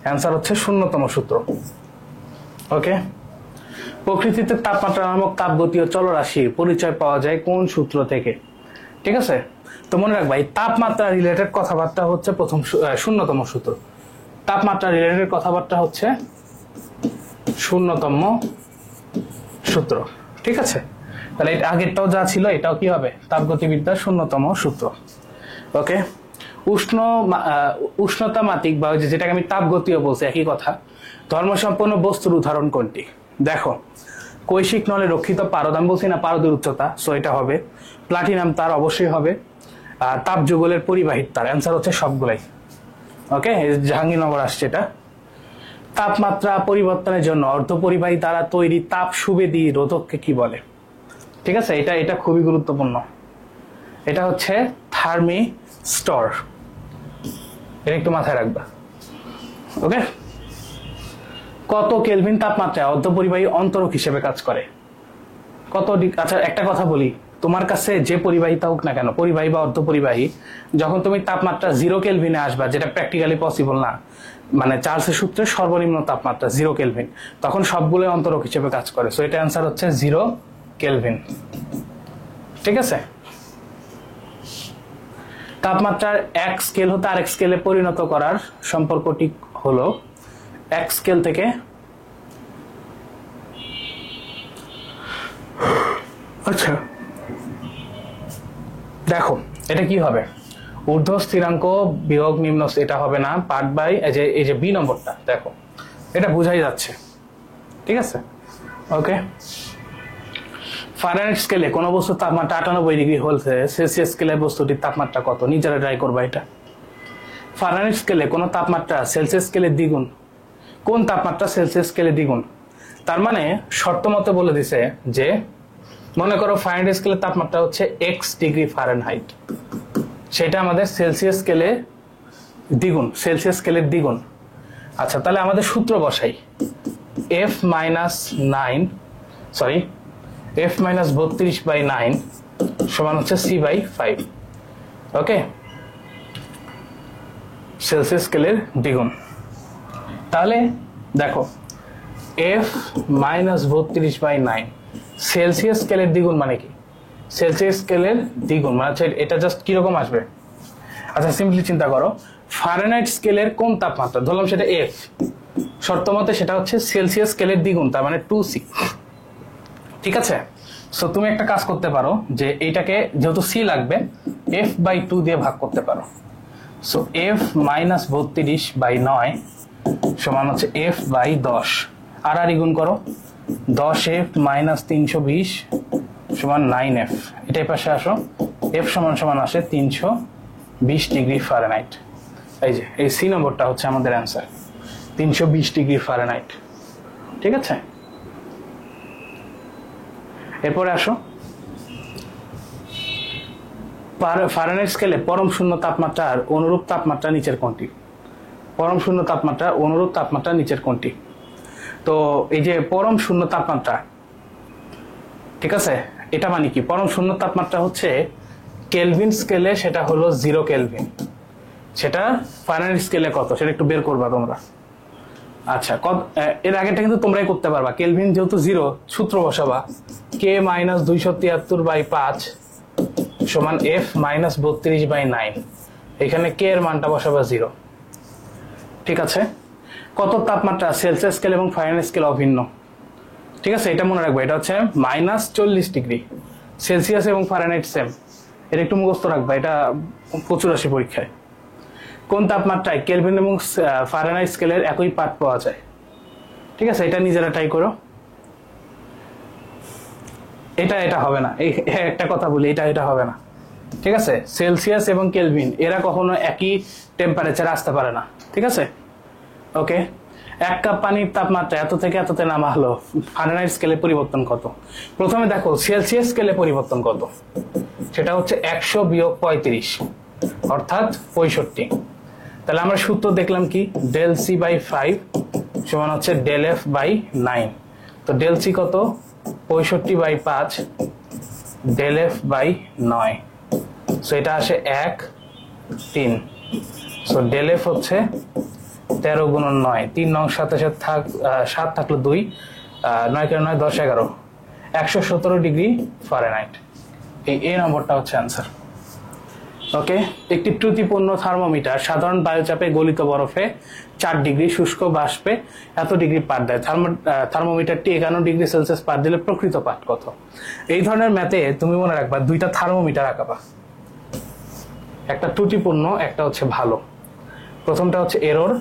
Speaker 1: অ্যান্সার হচ্ছে শূন্যতম সূত্র, ওকে। প্রকৃতিতে তাপমাত্রা নামক তাপগতীয় চলরাশির পরিচয় পাওয়া যায় কোন সূত্র থেকে? ঠিক আছে, তো মনে রাখবা, এই তাপমাত্রা রিলেটেড কথাবার্তা হচ্ছে প্রথম শূন্যতম সূত্র। তাপমাত্রা রিলেটেড কথাবার্তা হচ্ছে শূন্যতম সূত্র, ঠিক আছে। তাহলে আগেরটাও যা ছিল এটাও কি হবে? তাপগতিবিদ্যার শূন্যতম সূত্র, ওকে। উষ্ণতামাত্রিক বা যেটাকে আমি তাপগতীয় বলছি, একই কথা। ধর্মসম্পন্ন বস্তুর উদাহরণ কোনটি? দেখো, কৈশিক নলে রক্ষিত পারদ, আমি বলছি না পারদের উচ্চতা, সো এটা হবে। প্লাটিনাম তার অবশ্যই হবে। তাপ যুগলের পরিবাহিত তার, অ্যান্সার হচ্ছে সবগুলাই, ওকে। জাহাঙ্গীরনগর আসছে এটা। তাপমাত্রা পরিবর্তনের জন্য অর্ধপরিবাহী দ্বারা তৈরি তাপ সুবেদী রোধককে কি বলে? ঠিক আছে, এটা খুবই গুরুত্বপূর্ণ। এটা হচ্ছে থার্মিস্টর, এটা একটু মাথায় রাখবা, ওকে। কত কেলভিন তাপমাত্রায় অর্ধপরিবাহী অন্তরক হিসেবে কাজ করে? আচ্ছা, একটা কথা বলি, তোমার কাছে যে পরিবাহিতা হোক না কেন, পরিবাহী বা অর্ধপরিবাহী, যখন তুমি তাপমাত্রা 0 কেলভিনে আসবা, যেটা প্র্যাকটিক্যালি পসিবল না, মানে চার্লসের সূত্রে সর্বনিম্ন তাপমাত্রা 0 কেলভিন, তখন সবগুলো অন্তরক হিসেবে কাজ করে। সো এটা অ্যান্সার হচ্ছে 0 কেলভিন, ঠিক আছে। তাপমাত্রার এক স্কেল হতে আরেক স্কেলে পরিণত করার সম্পর্কটি হলো এক স্কেল থেকে আচ্ছা দেখো, এটা কি হবে? ঊর্ধ্ব স্থিরাঙ্ক বিয়োগ নিম্ন, এটা হবে না, পার্ট বাই এই যে বি নম্বরটা, দেখো এটা বোঝাই যাচ্ছে, ঠিক আছে, ওকে। ফারেনহাইট স্কেলে কোন বস্তুর তাপমাত্রা 98 ডিগ্রি হলে সেলসিয়াস স্কেলে বস্তুটির তাপমাত্রা কত? নিজেরা ট্রাই করবা এটা। ফারেনহাইট স্কেলে কোন তাপমাত্রা সেলসিয়াস স্কেলে দ্বিগুণ? কোন তাপমাত্রা সেলসিয়াস স্কেলে দ্বিগুণ? তার মানে শর্ত মতে বলে দিছে যে, মনে করো ফারেনহাইট স্কেলের তাপমাত্রা হচ্ছে x ডিগ্রি ফারেনহাইট, সেটা আমাদের সেলসিয়াস স্কেলে দ্বিগুণ, সেলসিয়াস স্কেলের দ্বিগুণ। আচ্ছা, তাহলে আমাদের সূত্র বসাই। f minus 9 sorry f minus 32/9 সমান হচ্ছে c বাই 5। ওকে, সেলসিয়াস স্কেলের দ্বিগুণ। তাহলে দেখো f মাইনাস 32/9 সেলসিয়াস স্কেলের দ্বিগুণ মানে কি? সেলসিয়াস স্কেলের দ্বিগুণ মানে হচ্ছে এটা জাস্ট কিরকম আসবে? আচ্ছা, সিম্পলি চিন্তা করো, ফারেনহাইট স্কেলের কোন তাপমাত্রা, ধরলাম সেটা f, শর্ত মতে সেটা হচ্ছে সেলসিয়াস স্কেলের দ্বিগুণ, তার মানে 2c। ঠিক আছে, সো তুমি একটা কাজ করতে পারো যে এইটাকে যেহেতু c লাগবে f/2 দিয়ে ভাগ করতে পারো। সো f মাইনাস 32/9 সমান হচ্ছে f/10, আর গুণ করো, 10f মাইনাস 320 সমান 9f। এটাই পাশে আসো, f সমান সমান আসে 320 ডিগ্রি ফারেনহাইট। এই যে এই সি নম্বরটা হচ্ছে আমাদের অ্যান্সার, 320 ডিগ্রি ফারেনহাইট। ঠিক আছে, এরপরে আসো, ফারেনহাইট স্কেলে পরম শূন্য তাপমাত্রার অনুরূপ তাপমাত্রা নিচের কোনটি? পরম শূন্য তাপমাত্রা অনুরূপ তাপমাত্রা নিচের কোনটি? তো এই যে পরম শূন্য তাপমাত্রা, ঠিক আছে, এটা মানে কি? পরম শূন্য তাপমাত্রা হচ্ছে কেলভিন স্কেলে সেটা হলো 0 কেলভিন, সেটা ফারেনহাইট স্কেলে কত সেটা একটু বের করবা তোমরা। আচ্ছা, এর আগেটা কিন্তু তোমরাই করতে পারবা। কেলভিন যেহেতু 0, সূত্র বসাবা k মাইনাস 273/5 সমান f মাইনাস 32/9। এখানে k এর মানটা বসাবা 0। ঠিক আছে, কত তাপমাত্রা সেলসিয়াস স্কেল এবং ফারেনহাইট স্কেল অভিন্ন? ঠিক আছে, এটা মনে রাখবা, এটা হচ্ছে মাইনাস 40 ডিগ্রি, সেলসিয়াস এবং ফারেনহাইট সেম। এটা একটু মুখস্থ রাখবা, এটা প্রচুর আসে পরীক্ষায়। কোন তাপমাত্রায় কেলভিন এবং ফারেনহাইট স্কেলের একই পাঠ পাওয়া যায়? ঠিক আছে, এটা নিজেরা ট্রাই করো। এটা হবে না, এই একটা কথা বলি, এটা হবে না। ঠিক আছে, সেলসিয়াস এবং কেলভিন এরা কখনো একই টেম্পারেচারে আসতে পারে না। ঠিক আছে, ওকে। 1 কাপ পানির তাপমাত্রা এত থেকে এততে নামা হলো, ফারেনহাইট স্কেলে পরিবর্তন কত? প্রথমে দেখো সেলসিয়াস স্কেলে পরিবর্তন কত, সেটা হচ্ছে 100 বিয়োগ 35 অর্থাৎ 65। তাহলে আমরা সূত্র দেখলাম কি, ডেল সি বাই 5 সমান হচ্ছে ডেল এফ বাই 9। তো ডেল সি কত? 65/5 ডেল এফ বাই 9। সো এটা আসে 1 3। সো ডেল এফ হচ্ছে 13 গুণন 9, 3 9 সাথে সাথে 7 থাকলো 2, 9 × 9 10 11, 117 ডিগ্রি ফারেনহাইট। এই এ নম্বরটা হচ্ছে অ্যান্সার। ওকে, একটি ত্রুটিপূর্ণ থার্মোমিটার সাধারণ বায়ুচাপে গলিত বরফে 4 ডিগ্রি, শুষ্ক বাষ্পে এত ডিগ্রি পাঠ দেয়। থার্মোমিটারটি 51 ডিগ্রি সেলসিয়াস পাঠ দিলে প্রকৃত পাঠ কত? এই ধরনের ম্যাথে তুমি মনে রাখবা, দুইটা থার্মোমিটার আঁকাবা, একটা ত্রুটিপূর্ণ, একটা হচ্ছে ভালো। প্রথমটা হচ্ছে এরর,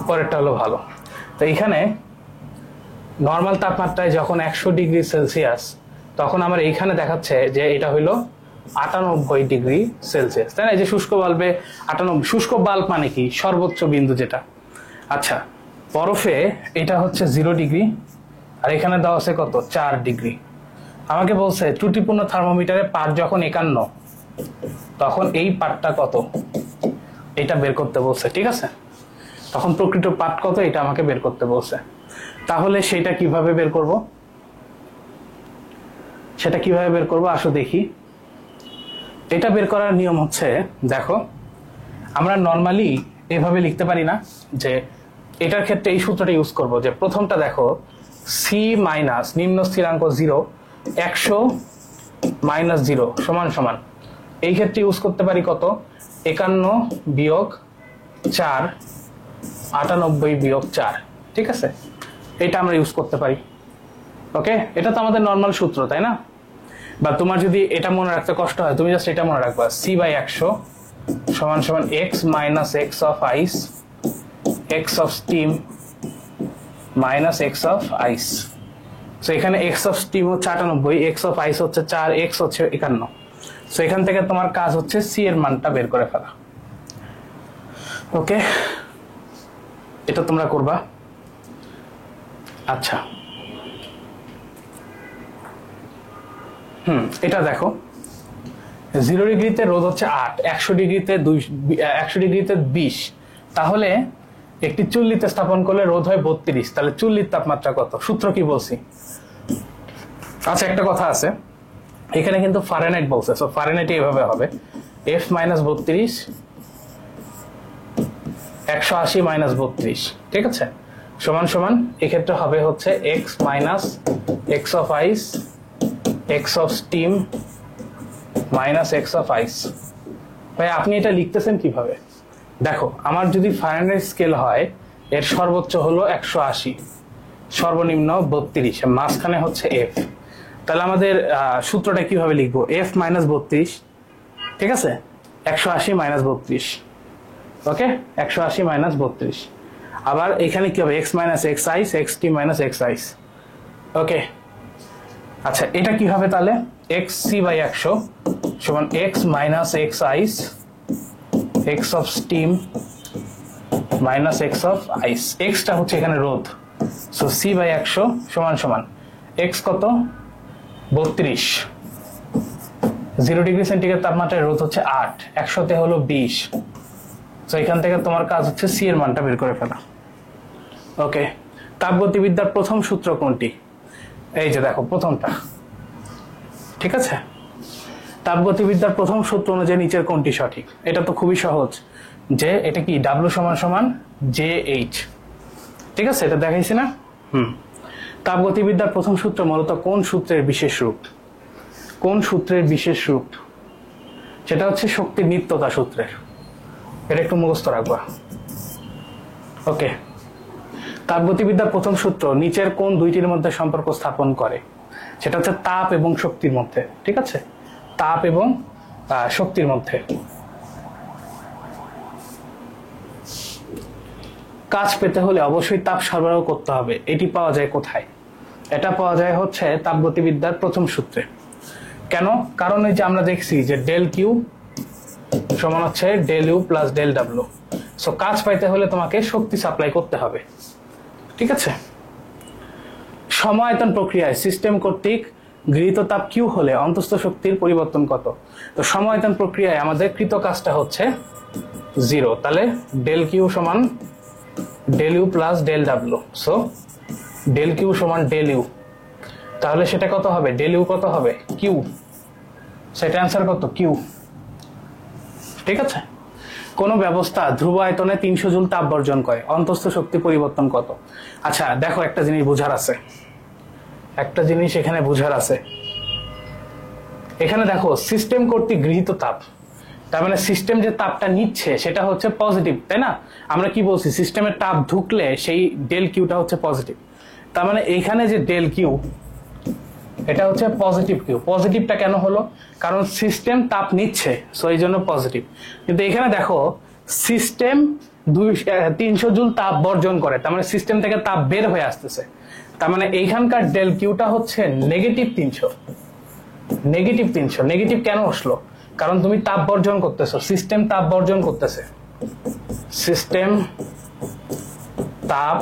Speaker 1: পরেরটা হলো ভালো। তো এইখানে নর্মাল তাপমাত্রায় যখন 100 ডিগ্রি সেলসিয়াস, তখন আমার এইখানে দেখাচ্ছে যে এটা হইলো 98 ডিগ্রি সেলসিয়াস, তাই না? এই যে শুষ্ক বাল্বে 98, শুষ্ক বাল্ব মানে কি? সর্বোচ্চ বিন্দু যেটা। আচ্ছা, বরফে এটা হচ্ছে 0 ডিগ্রি, আর এখানে দেওয়া আছে কত? 4 ডিগ্রি। আমাকে বলছে ত্রুটিপূর্ণ থার্মোমিটারে পাঠ যখন 51, তখন এই পাঠটা কত এটা বের করতে বলছে। ঠিক আছে, তখন প্রকৃত পাঠ কত এটা আমাকে বের করতে বলছে। তাহলে সেটা কিভাবে বের করব? আসো দেখি। এটা বের করার নিয়ম হচ্ছে, দেখো আমরা নর্মালি এভাবে লিখতে পারি না, যে এটার ক্ষেত্রে এই সূত্রটা ইউজ করব, যে প্রথমটা দেখো সি মাইনাস নিম্ন স্থিরাঙ্ক 0, 100 মাইনাস 0 সমান সমান, এই ক্ষেত্রে ইউজ করতে পারি কত? 51 বিয়োগ 4, 98 বিয়োগ 4। ঠিক আছে, এটা আমরা ইউজ করতে পারি। ওকে, এটা তো আমাদের নর্মাল সূত্র, তাই না? বা তোমার যদি এটা মনে রাখতে কষ্ট হয়, তুমি জাস্ট এটা মনে রাখবা, সি বাই 100 সমান সমান X minus X of ice, X of steam minus X of ice. So এখানে এক্স অফ স্টিম হচ্ছে 98, এক্স অফ আইস হচ্ছে 4, এক্স হচ্ছে 51। সো এখান থেকে তোমার কাজ হচ্ছে সি এর মানটা বের করে ফেলা। ওকে, এটা তোমরা করবা। আচ্ছা, এটা দেখো 0 ডিগ্রিতে রোদ হচ্ছে 8, 100 ডিগ্রিতে 20, তাহলে একটি চুল্লিতে স্থাপন করলে রোধ হয় 32, তাহলে চুল্লির তাপমাত্রা কত? সূত্র কি বলছি? আচ্ছা, একটা কথা আছে, এখানে কিন্তু ফারেনহাইট বলছে, সো ফারেনহাইট এইভাবে হবে F - 32 180 - 32, ঠিক আছে, সমান সমান এক্ষেত্রে হবে হচ্ছে x minus x of ice x of steam minus x of ice। ভাই আপনি এটা লিখতেছেন কিভাবে? দেখো, আমার যদি ফারেনহাইট স্কেল হয়, এর সর্বোচ্চ হলো 180, সর্বনিম্ন 32, মাঝখানে হচ্ছে F, তাহলে আমাদের সূত্রটা কিভাবে লিখবো? F - 32, ঠিক আছে, 180 - 32, ওকে, 180 - 32। আবার এখানে কি হবে? x minus x ice x t minus x ice, ওকে। আচ্ছা, এটা কি হবে তাহলে? x c বাই 100 সমান x minus x ice x of steam minus x of ice, x টা হচ্ছে এখানে রোধ, সো c বাই 100 সমান সমান x কত? 32, 0 ডিগ্রি সেন্টিগ্রেড তাপমাত্রায় রোধ হচ্ছে 8, 100তে হলো 20, তো এখান থেকে তোমার কাজ হচ্ছে c এর মানটা বের করে ফেলা, ওকে। তাপগতিবিদ্যার প্রথম সূত্র কোনটি? এই যে দেখো প্রথমটা, ঠিক আছে। তাপগতিবিদ্যার প্রথম সূত্র অনুযায়ী নিচের কোনটি সঠিক? এটা তো খুবই সহজ, যে এটা কি W সমান সমান JH, ঠিক আছে, এটা দেখাইছি না? তাপগতিবিদ্যার প্রথম সূত্র মূলত কোন সূত্রের বিশেষ রূপ? কোন সূত্রের বিশেষ রূপ? সেটা হচ্ছে শক্তির নিত্যতা সূত্রের, এটা একটু মুখস্থ রাখবা, ওকে। তাপগতিবিদ্যার প্রথম সূত্র নিচের কোন দুইটির মধ্যে সম্পর্ক স্থাপন করে? সেটা হচ্ছে তাপ এবং শক্তির মধ্যে, ঠিক আছে, তাপ এবং শক্তির মধ্যে। কাজ পেতে হলে অবশ্যই তাপ সরবরাহ করতে হবে, এটি পাওয়া যায় কোথায়? এটা পাওয়া যায় হচ্ছে তাপগতিবিদ্যার প্রথম সূত্রে। কেন? কারণ এই যে আমরা দেখছি যে ডেল কিউ সমান হচ্ছে del U plus del W, so কাজ পাইতে হলে তোমাকে শক্তি সাপ্লাই করতে হবে, ঠিক আছে। সমায়তন প্রক্রিয়ায় সিস্টেম কর্তৃক গৃহীত তাপ কিউ হলে অন্তঃস্থ শক্তির পরিবর্তন কত? তো সমায়তন প্রক্রিয়ায় আমাদের কৃত কাজটা হচ্ছে 0, তাহলে ডেল কিউ সমান del U plus del W, so del Q সমান ডেল ইউ, তাহলে সেটা কত হবে? ডেল ইউ কত হবে? কিউ, সেটা অ্যান্সার কত? কিউ, ঠিক আছে। কোন ব্যবস্থা ধ্রুব আয়তনে 300 জুল তাপ বর্জন করে, অন্তঃস্থ শক্তি পরিবর্তন কত? আচ্ছা দেখো, একটা জিনিস বোঝার আছে, একটা জিনিস এখানে বোঝার আছে। এখানে দেখো সিস্টেম কর্তৃক গৃহীত তাপ, তার মানে সিস্টেম যে তাপটা নিচ্ছে সেটা হচ্ছে পজিটিভ, তাই না? আমরা কি বলছি? সিস্টেমের তাপ ঢুকলে সেই ডেল কিউটা হচ্ছে পজিটিভ, তার মানে এইখানে যে ডেল কিউ এটা হচ্ছে পজিটিভ কিউ। পজিটিভটা কেন হলো? কারণ সিস্টেম তাপ নিচ্ছে, সো এই জন্য পজিটিভ। কিন্তু এখানে দেখো সিস্টেম 300 জুল তাপ বর্জন করে, তার মানে সিস্টেম থেকে তাপ বের হয়ে আসতেছে, তার মানে এইখানকার ডেল কিউটা হচ্ছে নেগেটিভ 300। নেগেটিভ 300, নেগেটিভ কেন আসলো? কারণ তুমি তাপ বর্জন করতেছো, সিস্টেম তাপ বর্জন করতেছে, সিস্টেম তাপ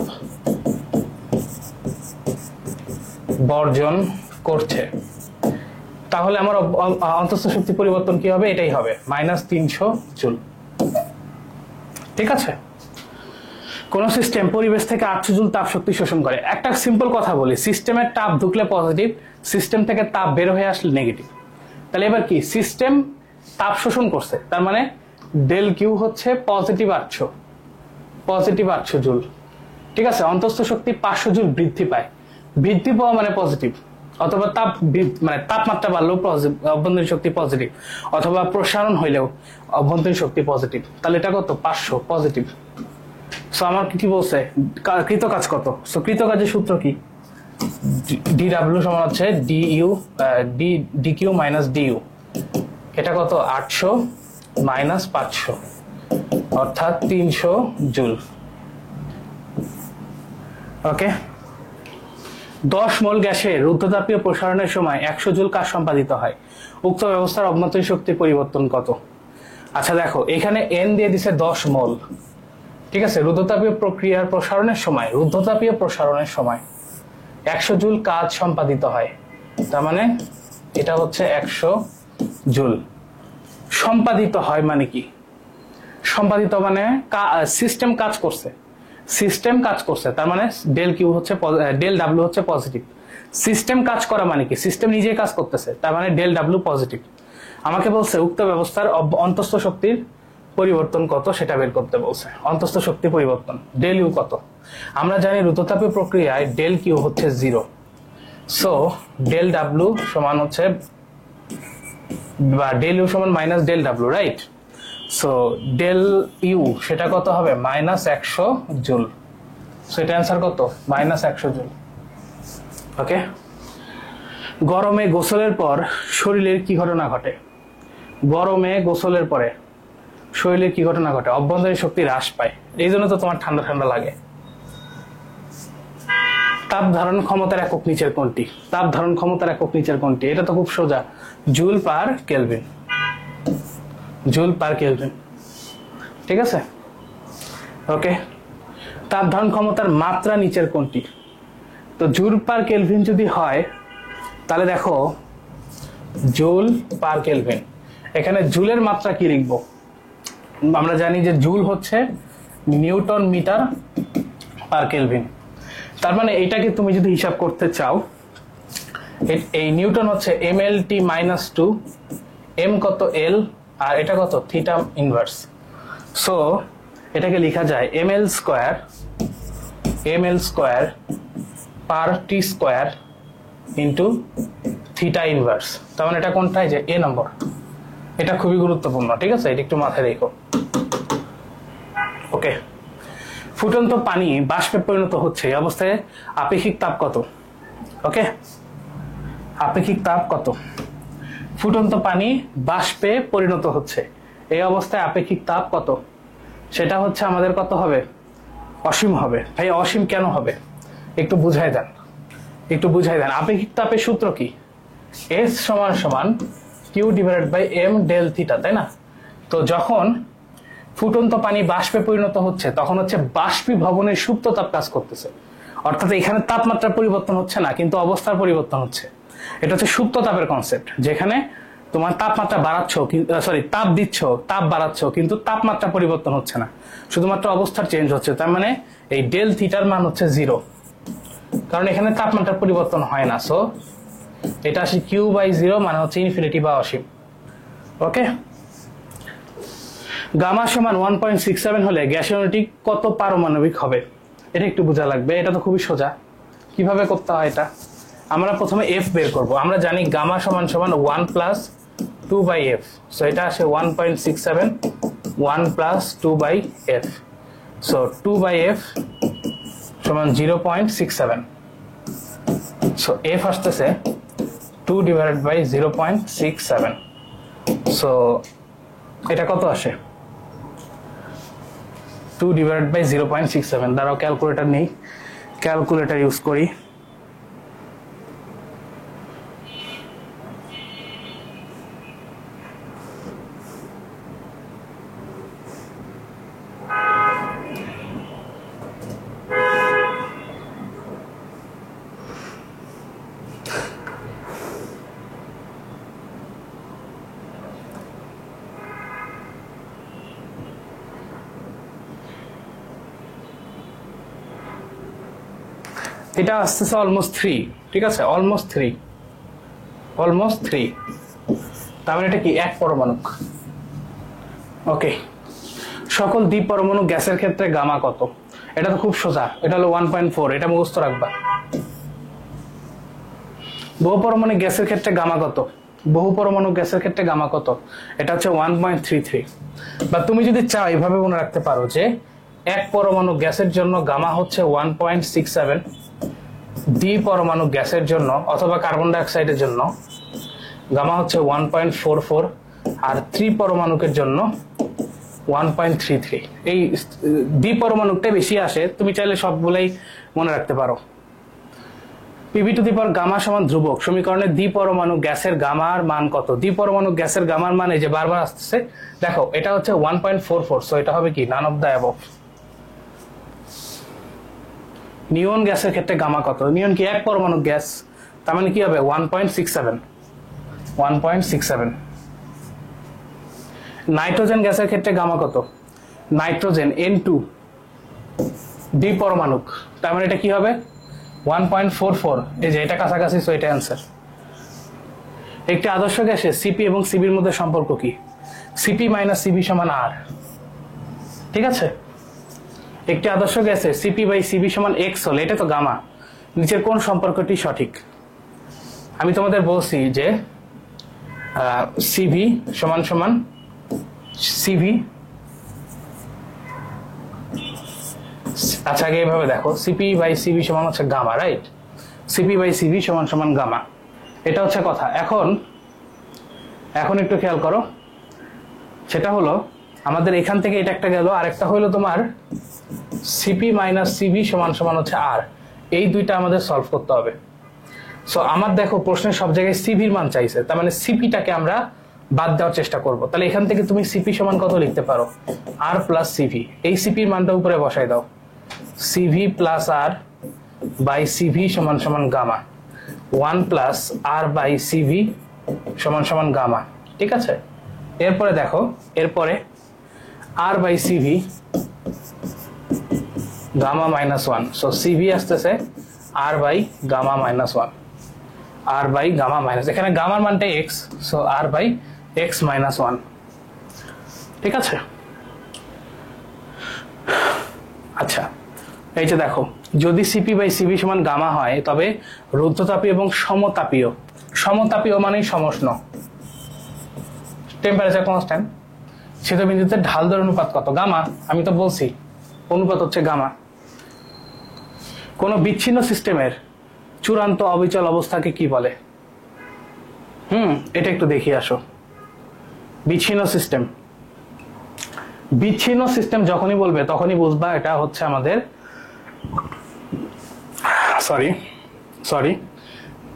Speaker 1: বর্জন করছে, তাহলে আমার অন্তঃস্থ শক্তি পরিবর্তন কি হবে? এটাই হবে -300 জুল, ঠিক আছে। কোন সিস্টেম পরিবেশ থেকে 800 জুল তাপ শক্তি শোষণ করে? একটা সিম্পল কথা বলি, সিস্টেমের তাপ ঢুকলে পজিটিভ, সিস্টেম থেকে তাপ বের হয়ে আসলে নেগেটিভ, তাহলে এবার কি? সিস্টেম তাপ শোষণ করছে, তার মানে ডেল কিউ হচ্ছে পজিটিভ 800, পজিটিভ 800 জুল, ঠিক আছে। অন্তঃস্থ শক্তি 500 জুল বৃদ্ধি পায়, বৃদ্ধি পাওয়া মানে পজিটিভ, অথবা তাপ মানে তাপমাত্রা বাড়লেও অভ্যন্তরীণ শক্তি পজিটিভ, অথবা প্রসারণ হইলেও অভ্যন্তরীণ শক্তি পজিটিভ, তাহলে এটা কত? 500 পজিটিভ। সো আমার কি বলছে? কৃত কাজ কত? সো কৃত কাজের সূত্র কি? ডিডব্লিউ সমান হচ্ছে ডিইউ ডিকিউ মাইনাস ডিইউ, এটা কত? 800 মাইনাস 500, অর্থাৎ 300 জুল, ওকে। 10 মোল গ্যাসের রুদ্ধতাপীয় প্রসারণের সময় 100 জুল কাজ সম্পাদিত হয়, উক্ত ব্যবস্থার অভ্যন্তরীণ শক্তির পরিবর্তন কত? আচ্ছা দেখো, এখানে এন দিয়ে দিছে 10 মোল, ঠিক আছে। রুদ্ধতাপীয় প্রক্রিয়ার প্রসারণের সময়, রুদ্ধতাপীয় প্রসারণের সময় 100 জুল কাজ সম্পাদিত হয়, তার মানে এটা হচ্ছে 100 জুল। সম্পাদিত হয় মানে কি? সম্পাদিত মানে সিস্টেম কাজ করছে, সিস্টেম কাজ করছে, তার মানে ডেল কিউ হচ্ছে ডেল ডাব্লিউ হচ্ছে পজিটিভ। সিস্টেম কাজ করা মানে কি, সিস্টেম নিজেই কাজ করতেছে, তার মানে ডেল ডাব্লিউ পজিটিভ। আমাকে বলছে উক্ত ব্যবস্থার অন্তস্থ শক্তির পরিবর্তন কত সেটা বের করতে বলছে। অন্তস্থ শক্তি পরিবর্তন ডেল ইউ কত? আমরা জানি রুদ্ধতাপীয় প্রক্রিয়ায় ডেল কিউ হচ্ছে 0। সো ডেল ডাব্লিউ সমান হচ্ছে, বা ডেল ইউ সমান minus del W, right? So del U সেটা কত হবে? -100 জুল। সো এটা অ্যান্সার কত? -100 জুল। ওকে। গরমে গোসলের পর শরীরের কি ঘটনা ঘটে? গরমে গোসলের পরে শরীরের কি ঘটনা ঘটে? অভ্যন্তরীণ শক্তি হ্রাস পায়, এই জন্য তো তোমার ঠান্ডা ঠান্ডা লাগে। তাপ ধারণ ক্ষমতার একক নিচের কোনটি? তাপ ধারণ ক্ষমতার একক নিচের কোনটি? এটা তো খুব সোজা, joule per kelvin. Joule per kelvin, ঠিক আছে? ওকে। তাপ ধারণ ক্ষমতার মাত্রা নিচের কোনটি? তো জুল পার কেলভিন যদি হয় তাহলে দেখো জুল পার কেলভিন, এখানে জুলের মাত্রা কি লিখবো? আমরা জানি যে জুল হচ্ছে নিউটন মিটার পার কেলভিন। তার মানে এইটাকে তুমি যদি হিসাব করতে চাও, এই নিউটন হচ্ছে mLt-2, m কত l, আর এটা কত থিটা ইনভার্স। সো এটাকে লেখা যায় ml স্কয়ার পার টি স্কয়ার ইন্টু থিটা ইনভার্স। তার মানে এটা কোনটা? যে এ নম্বর। এটা খুবই গুরুত্বপূর্ণ, ঠিক আছে? এটা একটু মাথায় রেখো। ওকে। ফুটন্ত পানি বাষ্পে পরিণত হচ্ছে, এই অবস্থায় আপেক্ষিক তাপ কত? ওকে, আপেক্ষিক তাপ কত? ফুটন্ত পানি বাষ্পে পরিণত হচ্ছে, এই অবস্থায় আপেক্ষিক তাপ কত? সেটা হচ্ছে আমাদের কত হবে? অসীম হবে। ভাই অসীম কেন হবে? একটু বুঝাই দেন, একটু বুঝাই দেন। আপেক্ষিক তাপের সূত্র কি? S সমান Q divided by M del theta, তাই না? তো যখন ফুটন্ত পানি বাষ্পে পরিণত হচ্ছে তখন হচ্ছে বাষ্পীভবনের সুপ্ত তাপ কাজ করতেছে, অর্থাৎ এখানে তাপমাত্রা পরিবর্তন হচ্ছে না, কিন্তু অবস্থার পরিবর্তন হচ্ছে। এটা হচ্ছে সুপ্ত তাপের কনসেপ্ট, যেখানে তোমার তাপমাত্রা বাড়াচ্ছ, তাপ দিচ্ছ, তাপ বাড়াচ্ছ, কিন্তু তাপমাত্রা পরিবর্তন হচ্ছে না, শুধুমাত্র অবস্থার চেঞ্জ হচ্ছে। তার মানে এই ডেল থিটার মান হচ্ছে 0, কারণ এখানে তাপমাত্রা পরিবর্তন হয় না। সো এটা আসে Q/0, মানে হচ্ছে ইনফিনিটি বা অসীম। ওকে। গামা সমান 1.67 হলে গ্যাসীয় অণুটি কত পারমাণবিক হবে? এটা একটু বোঝা লাগবে। এটা তো খুবই সোজা, কিভাবে করতে হয় এটা? আমরা প্রথমে এফ বের করব। আমরা জানি গামা সমান 1 + 2/f। সো এটা আসে 1.67, 1 + 2/f। সো 2/f সমান 0.67। সো এফ আসতেছে 2 / 0.67। সো এটা কত আসে? 2 / 0.67। দাঁড়াও, ক্যালকুলেটর নেই, ক্যালকুলেটর ইউজ করি। এটা আসতেছে অলমোস্ট 3, ঠিক আছে? অলমোস্ট 3, তার মানে এটা কি? এক পরমাণুক। ওকে। সকল দ্বি পরমাণু গ্যাসের ক্ষেত্রে গামা কত? এটা তো খুব সোজা, এটা হলো 1.4, এটা মুখস্থ রাখবা। বহু পরমাণু গ্যাসের ক্ষেত্রে গামা কত? বহু পরমাণু গ্যাসের ক্ষেত্রে গামা কত? এটা হচ্ছে 1.33। বা তুমি যদি চাও এইভাবে মনে রাখতে পারো যে এক পরমাণু গ্যাসের জন্য গামা হচ্ছে 1.67, দ্বি পরমাণু গ্যাসের জন্য অথবা কার্বন ডাই অক্সাইডের জন্য গামা হচ্ছে 1.44, আর ত্রিপরমাণুকের জন্য 1.33। এই দ্বি পরমাণুকটা বেশি আসে, তুমি চাইলে সবগুলাই মনে রাখতে পারো। Pv⁴ গামা সমান ধ্রুবক সমীকরণে দ্বি পরমাণু গ্যাসের গামার মান কত? দ্বি পরমাণু গ্যাসের গামার মান এই যে বারবার আসতেছে, দেখো এটা হচ্ছে 1.44। সো এটা হবে কি? None of the above. Neon গ্যাসের ক্ষেত্রে গামা কত? নিয়ন কি এক পরমাণু গ্যাস, তার মানে কি হবে? 1.67। নাইট্রোজেন গ্যাসের ক্ষেত্রে গামা কত? নাইট্রোজেন N2 দ্বিপরমাণুক, তার মানে এটা কি হবে 1.44, এই যে এটা কাছাকাছি, সো এটা অ্যান্সার। একটি আদর্শ গ্যাসে সিপি এবং সিবির মধ্যে সম্পর্ক কি? সিপি মাইনাস সিবি সমান আর, ঠিক আছে। একটি আদর্শ গ্যাসে সিপি বাই সিবি সমান এক্স হলে এটা তো গামা, নিচের কোন সম্পর্কটি সঠিক? আমি তোমাদের বলছি যে সিভি সমান সমান সিভি, আচ্ছা আগে এইভাবে দেখো, সিপি বাই সিবি সমান হচ্ছে gamma, right? CP by CB সমান সমান গামা, এটা হচ্ছে কথা। এখন একটু খেয়াল করো, সেটা হলো আমাদের এখান থেকে এটা একটা গেল, আরেকটা হলো তোমার সিপি মাইনাস সিবি সমান সমান হচ্ছে আর, এই দুইটা আমাদের সলভ করতে হবে। সো আমার দেখো প্রশ্নের সব জায়গায় সিভির মান চাইছে, তার মানে সিপিটাকে আমরা বাদ দেওয়ার চেষ্টা করব। তাহলে এখান থেকে তুমি সিপি সমান কত লিখতে পারো? আর প্লাস সিভি, এই সিপির মানটা উপরে বসাই দাও, CV plus R by CV সমান সমান gamma, 1 plus R by CV সমান সমান গামা, ঠিক আছে। এরপরে দেখো, এরপরে R by CV gamma minus 1, so CV আসতেছে R by gamma minus 1, R by gamma minus, এখানে গামার মানটা X, so R by X minus 1, ঠিক আছে। আচ্ছা, এই যে দেখো, যদি সিপি বাই সিবি সমান গামা হয় তবে রুদ্ধতাপীয় এবং সমতাপীয় মানেই সমষ্ণ, টেম্পারেচার কনস্ট্যান্ট, শীতবিন্দুতে ঢাল দর অনুপাত কত? গামা, আমি তো বলছি অনুপাত হচ্ছে গামা। কোন বিচ্ছিন্ন সিস্টেমের চূড়ান্ত অবিচল অবস্থাকে কি বলে? এটা একটু দেখিয়ে আসো। বিচ্ছিন্ন সিস্টেম যখনই বলবে তখনই বুঝবা এটা হচ্ছে আমাদের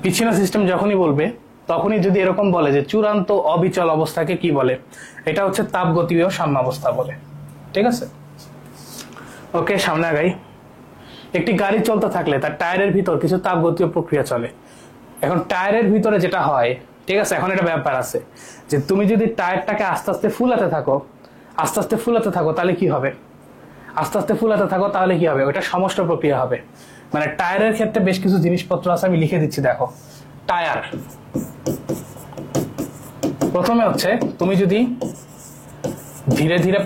Speaker 1: বিচ্ছিন্ন সিস্টেম যখনই বলবে তখনই যদি এরকম বলে যে চূড়ান্ত অবিচল অবস্থাকে কি বলে, এটা হচ্ছে তাপগতীয় সাম্যাবস্থা বলে, ঠিক আছে। ওকে, সামনে আগাই। একটি গাড়ি চলতে থাকলে তার টায়ারের ভিতর কিছু তাপগতীয় প্রক্রিয়া চলে। এখন টায়ারের ভিতরে যেটা হয়, ঠিক আছে, এখন এটা ব্যাপার আছে যে তুমি যদি টায়ারটাকে আস্তে আস্তে ফুলাতে থাকো তাহলে কি হবে? ওটা সমষ্ট প্রক্রিয়া হবে। মানে টায়ারের ক্ষেত্রে বেশ কিছু জিনিসপত্র আছে, আমি লিখে দিচ্ছি, দেখো। টায়ার প্রথমে হচ্ছে তুমি যদি ধীরে ধীরে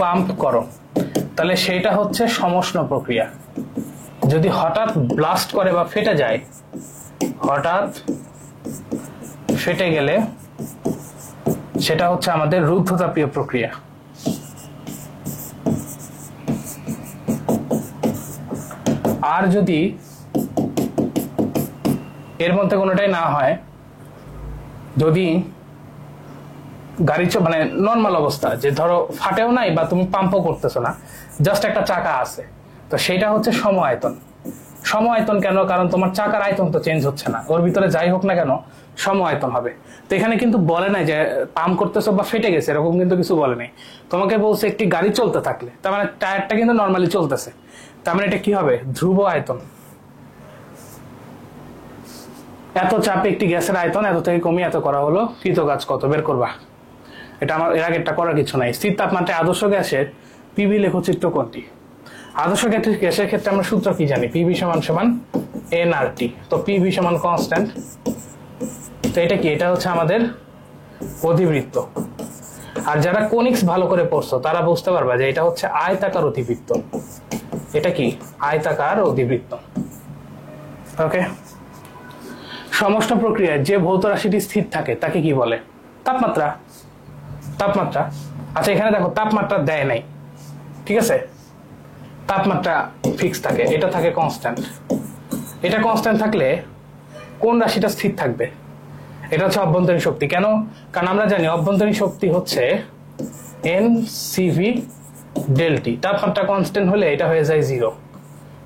Speaker 1: পাম্প করো তাহলে সেটা হচ্ছে সমষ্ণ প্রক্রিয়া। যদি হঠাৎ ব্লাস্ট করে বা ফেটে যায়, ফেটে গেলে সেটা হচ্ছে আমাদের রুদ্ধতাপীয় প্রক্রিয়া। আর যদি এর মধ্যে কোনোটাই না হয়, যদি গাড়ি মানে নর্মাল অবস্থা, যে ধরো ফাটেও নাই বা তুমি পাম্পও করতেছো না, জাস্ট একটা চাকা আছে, তো সেটা হচ্ছে সম আয়তন কেন? কারণ তোমার চাকার আয়তন তো চেঞ্জ হচ্ছে না, ওর ভিতরে যাই হোক না কেন সম আয়তন হবে। তো এখানে কিন্তু বলে নাই যে পাম্প করতেছো বা ফেটে গেছে, এরকম কিন্তু কিছু বলে নাই। তোমাকে বলছে একটি গাড়ি চলতে থাকলে, তার মানে টায়ারটা কিন্তু নর্মালি চলতেছে, তার মানে এটা কি হবে? ধ্রুব আয়তন। এত চাপে একটি গ্যাসের আয়তন এত থেকে কমিয়ে এত করা হলো, কৃতকাজ কত বের করবা। এটা আমার এর আগেরটা করার কিছু নাই। স্থির তাপমাত্রায় আদর্শ গ্যাসের পিভি লেখচিত্র কোনটি? আদর্শ গ্যাসের ক্ষেত্রে আমরা সূত্র কি জানি? পিভি সমান সমান এনআরটি। তো পিভি সমান কনস্ট্যান্ট, তো এটা কি? এটা হচ্ছে আমাদের অধিবৃত্ত। আর যারা কোনিক্স ভালো করে পড়ছো তারা বুঝতে পারবা যে এটা হচ্ছে আয়তাকার অধিবৃত্ত। এটা কি? আয়তাকার অধিবৃত্ত। ওকে, সমষ্ণ প্রক্রিয়ায় যে ভৌত রাশিটি স্থির থাকে তাকে কি বলে? তাপমাত্রা। আচ্ছা, এখানে দেখো তাপমাত্রা দেয় নাই, ঠিক আছে, তাপমাত্রা ফিক্স থাকে, এটা থাকে কনস্ট্যান্ট। এটা কনস্ট্যান্ট থাকলে কোন রাশিটা স্থির থাকবে? এটা হচ্ছে অভ্যন্তরীণ শক্তি। কেন? কারণ আমরা জানি অভ্যন্তরীণ শক্তি হচ্ছে এনসিভি ডেলটি। তাপমাত্রা কনস্ট্যান্ট হলে এটা হয়ে যায় 0,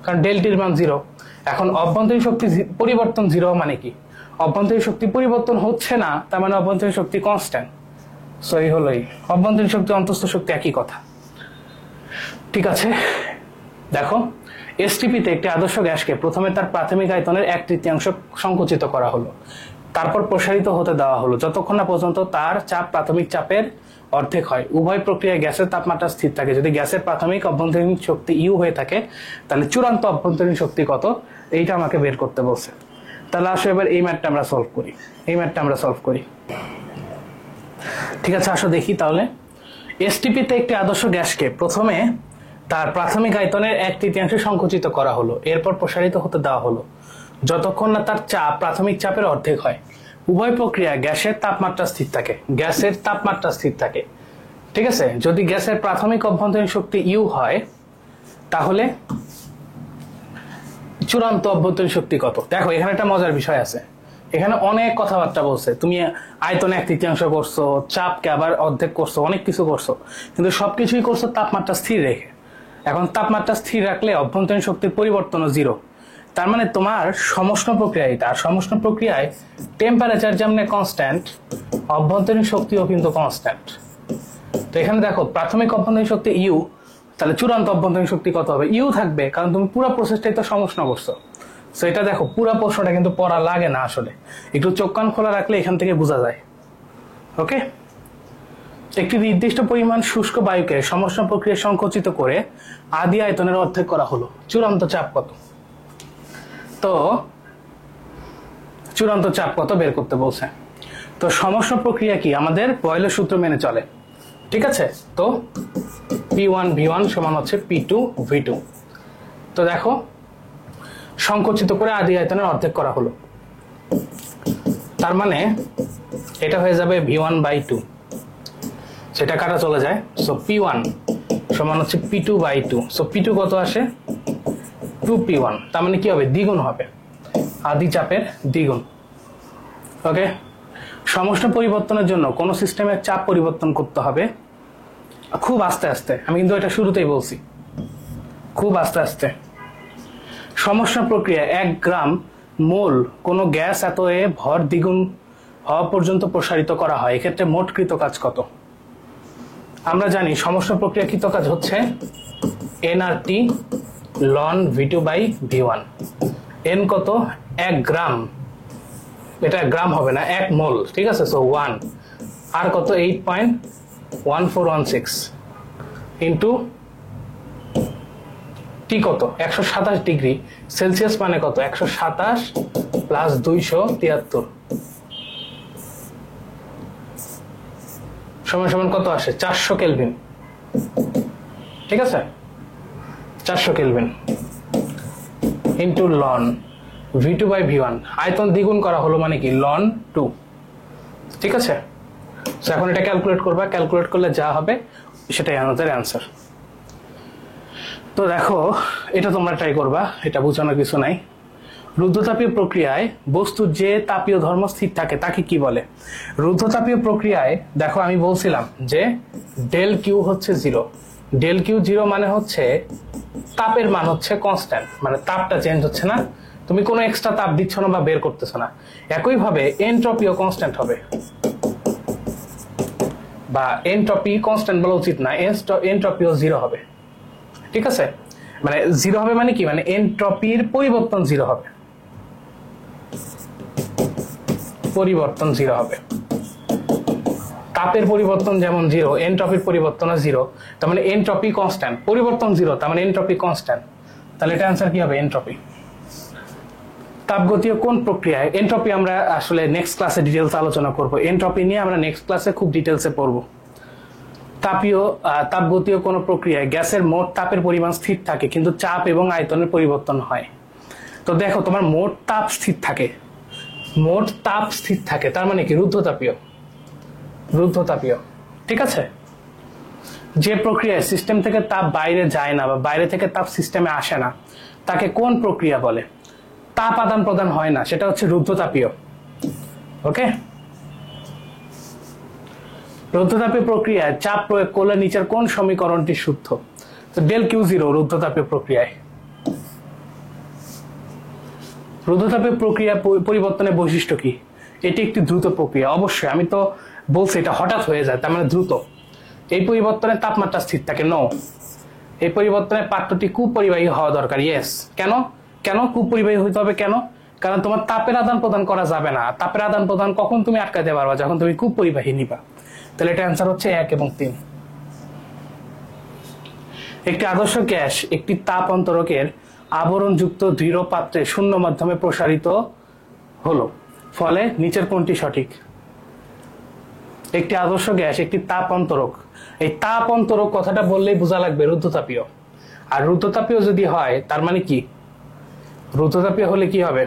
Speaker 1: কারণ ডেলটির মান 0। এখন অভ্যন্তরীণ শক্তি পরিবর্তন 0 মানে কি? অভ্যন্তরীণ শক্তি পরিবর্তন হচ্ছে না, তার মানে অভ্যন্তরীণ শক্তি কনস্ট্যান্ট। সো এই হলোই অভ্যন্তরীণ শক্তি অন্তঃস্থ শক্তি একই কথা, ঠিক আছে। দেখো, এসটিপিতে একটি আদর্শ গ্যাসকে প্রথমে তার প্রাথমিক আয়তনের 1/3 সংকুচিত করা হলো। তারপর প্রসারিত হতে দেওয়া হলো যতক্ষণ না পর্যন্ত তার চাপ প্রাথমিক চাপের অর্ধেক হয়। উভয় প্রক্রিয়ায় গ্যাসের তাপমাত্রা স্থির থাকে। যদি গ্যাসের প্রাথমিক অভ্যন্তরীণ শক্তি ইউ হয়ে থাকে তাহলে চূড়ান্ত অভ্যন্তরীণ শক্তি কত, এইটা আমাকে বের করতে বলছে। তাহলে আসো এবার এই ম্যাথটা আমরা সলভ করি। ঠিক আছে, আসো দেখি তাহলে। এসটিপিতে একটি আদর্শ গ্যাসকে প্রথমে তার প্রাথমিক আয়তনের 1/3 সংকুচিত করা হলো, এরপর প্রসারিত হতে দেওয়া হলো যতক্ষণ না তার চাপ প্রাথমিক চাপের অর্ধেক হয়। উভয় প্রক্রিয়ায় গ্যাসের তাপমাত্রা স্থির থাকে। ঠিক আছে, যদি গ্যাসের প্রাথমিক অভ্যন্তরীণ শক্তি ইউ হয় তাহলে চূড়ান্ত অভ্যন্তরীণ শক্তি কত। দেখো এখানে একটা মজার বিষয় আছে, এখানে অনেক কথাবার্তা বলছে। তুমি আয়তনে 1/3 করছো, চাপকে আবার অর্ধেক করছো, অনেক কিছু করছো, কিন্তু সবকিছুই করছো তাপমাত্রা স্থির রেখে। এখন তাপমাত্রা স্থির রাখলে অভ্যন্তরীণ শক্তির পরিবর্তনও 0। তার মানে তোমার সমষ্ণ প্রক্রিয়া এটা, আর সমষ্ণ প্রক্রিয়ায় টেম্পারেচার যেমন কনস্ট্যান্ট, অভ্যন্তরীণ শক্তিও কিন্তু কনস্ট্যান্ট। তো এখানে দেখো প্রাথমিক অভ্যন্তরীণ শক্তি ইউ, তাহলে চূড়ান্ত অভ্যন্তরীণ শক্তি কত হবে, ইউ থাকবে, কারণ তুমি পুরো প্রসেসটাই তো সমষ্ণ করছো। সো এটা দেখো পুরো প্রশ্নটা কিন্তু পড়া লাগে না, আসলে একটু চোখ কান খোলা রাখলে এখান থেকে বোঝা যায়। ওকে, একটি নির্দিষ্ট পরিমাণ শুষ্ক বায়ুকে সমষ্ণ প্রক্রিয়া সংকুচিত করে আদি আয়তনের অর্ধেক করা হলো, চূড়ান্ত চাপ কত। তো চূড়ান্ত চাপ কত বের করতে বলছে। তো সমষ্ণ প্রক্রিয়া কি, আমাদের বয়লের সূত্র মেনে চলে। ঠিক আছে, তো P1 V1 সমান হচ্ছে P2 V2। তো দেখো সংকুচিত করে আদি আয়তনের অর্ধেক করা হলো, তার মানে এটা হয়ে যাবে V1/2, সেটা কাটা চলে যায়। সো P1 সমান হচ্ছে P2/2। সো P2 কত আসে, 2P1, তার মানে কি হবে, দ্বিগুণ হবে, আদি চাপের দ্বিগুণ। ওকে, সমষ্ণ পরিবর্তনের জন্য কোন সিস্টেমের চাপ পরিবর্তন করতে হবে খুব আস্তে আস্তে। আমি কিন্তু এটা শুরুতেই বলছি, খুব আস্তে আস্তে। সমষ্ণ প্রক্রিয়া 1 গ্রাম মোল কোন গ্যাস এত এ ভর দ্বিগুণ হওয়া পর্যন্ত প্রসারিত করা হয়, এক্ষেত্রে মোট কৃত কাজ কত। আমরা জানি সমষ্ণ প্রক্রিয়া কৃত কাজ হচ্ছে nRT ln V2/V1। n কত, 1 গ্রাম, এটা গ্রাম হবে না, 1 মোল। ঠিক আছে, সো 1 আর কত 8.1416 ইন্টু টি কত 127 ডিগ্রি সেলসিয়াস, মানে কত 127 প্লাস 273 সমান সমান কত আসে, 400 কেলভিন। ঠিক আছে, 400 কেলভিন ইন্টু লন V2/V1, আয়তন দ্বিগুণ করা হলো মানে কি লন 2। ঠিক আছে, এখন এটা ক্যালকুলেট করবা, ক্যালকুলেট করলে যা হবে সেটাই আমাদের অ্যান্সার। তো দেখো এটা তোমরা ট্রাই করবা, এটা বোঝানোর কিছু নাই। রুদ্ধতাপীয় প্রক্রিয়ায় বস্তুর যে তাপীয় ধর্ম স্থির থাকে তাকে কি বলে। রুদ্ধতাপীয় প্রক্রিয়ায় দেখো আমি বলছিলাম যে ডেল কিউ হচ্ছে 0। ডেল কিউ 0 মানে হচ্ছে তাপের মান হচ্ছে কনস্ট্যান্ট, মানে তাপটা চেঞ্জ হচ্ছে না, তুমি কোনো এক্সট্রা তাপ দিচ্ছ না বা বের করতেছো না। একইভাবে এনট্রপিও কনস্ট্যান্ট হবে, বা এনট্রপি কনস্ট্যান্ট বলা উচিত না, এনট্রপিও 0 হবে। ঠিক আছে, মানে 0 হবে মানে কি, মানে এনট্রপির পরিবর্তন 0 হবে, পরিবর্তন 0 হবে। তাপের পরিবর্তন যেমন 0, এনট্রপির পরিবর্তন 0, তার মানে এনট্রপি কনস্ট্যান্ট, পরিবর্তন 0, তার মানে এনট্রপি কনস্ট্যান্ট। তাহলে এটা অ্যান্সার কি হবে, এনট্রপি। তাপগতীয় কোন প্রক্রিয়ায়, এনট্রপি আমরা আসলে নেক্সট ক্লাসে ডিটেলস আলোচনা করব, এনট্রপি নিয়ে আমরা নেক্সট ক্লাসে খুব ডিটেলসে পড়ব। তাপগতীয় কোন প্রক্রিয়ায় গ্যাসের মোট তাপের পরিমাণ স্থির থাকে কিন্তু চাপ এবং আয়তনের পরিবর্তন হয়। তো দেখো তোমার মোট তাপ স্থির থাকে, মোট তাপ স্থির থাকে, তার মানে কি রুদ্ধতাপীয়, রুদ্ধতাপীয়। ঠিক আছে, যে প্রক্রিয়ায় সিস্টেম থেকে তাপ বাইরে যায় না বা বাইরে থেকে তাপ সিস্টেমে আসে না তাকে কোন প্রক্রিয়া বলে। তাপ আদান প্রদান হয় না, সেটা হচ্ছে রুদ্ধতাপীয়। ওকে, রুদ্ধতাপীয় প্রক্রিয়ায় চাপ প্রয়োগ করলে নিচের কোন সমীকরণটি শুদ্ধ। তো ডেল কিউ 0 রুদ্ধতাপীয় প্রক্রিয়ায়। রুদ্ধতাপীয় প্রক্রিয়া পরিবর্তনের বৈশিষ্ট্য কি, এটি একটি দ্রুত প্রক্রিয়া। অবশ্যই, আমি তো বলছি এটা হঠাৎ হয়ে যায়, তার মানে দ্রুত। এই পরিবর্তনে তাপমাত্রা স্থির থাকে, নো। এই পরিবর্তনের পাত্রটি কুপরিবাহী হওয়া দরকার, ইয়েস। কেন কেন কুপরিবাহী হইতে হবে, কেন, কারণ তোমার তাপের আদান প্রদান করা যাবে না। তাপের আদান প্রদান কখন তুমি আটকাতে পারবা? যখন তুমি কূপ পরিবাহী নিবা। তাহলে এটা অ্যান্সার হচ্ছে 1 এবং 3। একটি আদর্শ গ্যাস একটি তাপ অন্তরকের আবরণযুক্ত দৃঢ় পাত্রে শূন্য মাধ্যমে প্রসারিত হলো, ফলে নিচের কোনটি সঠিক? একটি আদর্শ গ্যাস একটি তাপ অন্তরক, এই তাপ অন্তরক কথাটা বললেই বোঝা লাগবে রুদ্ধতাপীয়। আর রুদ্ধতাপীয় যদি হয় তার মানে কি? রুদ্ধতাপীয় হলে কি হবে?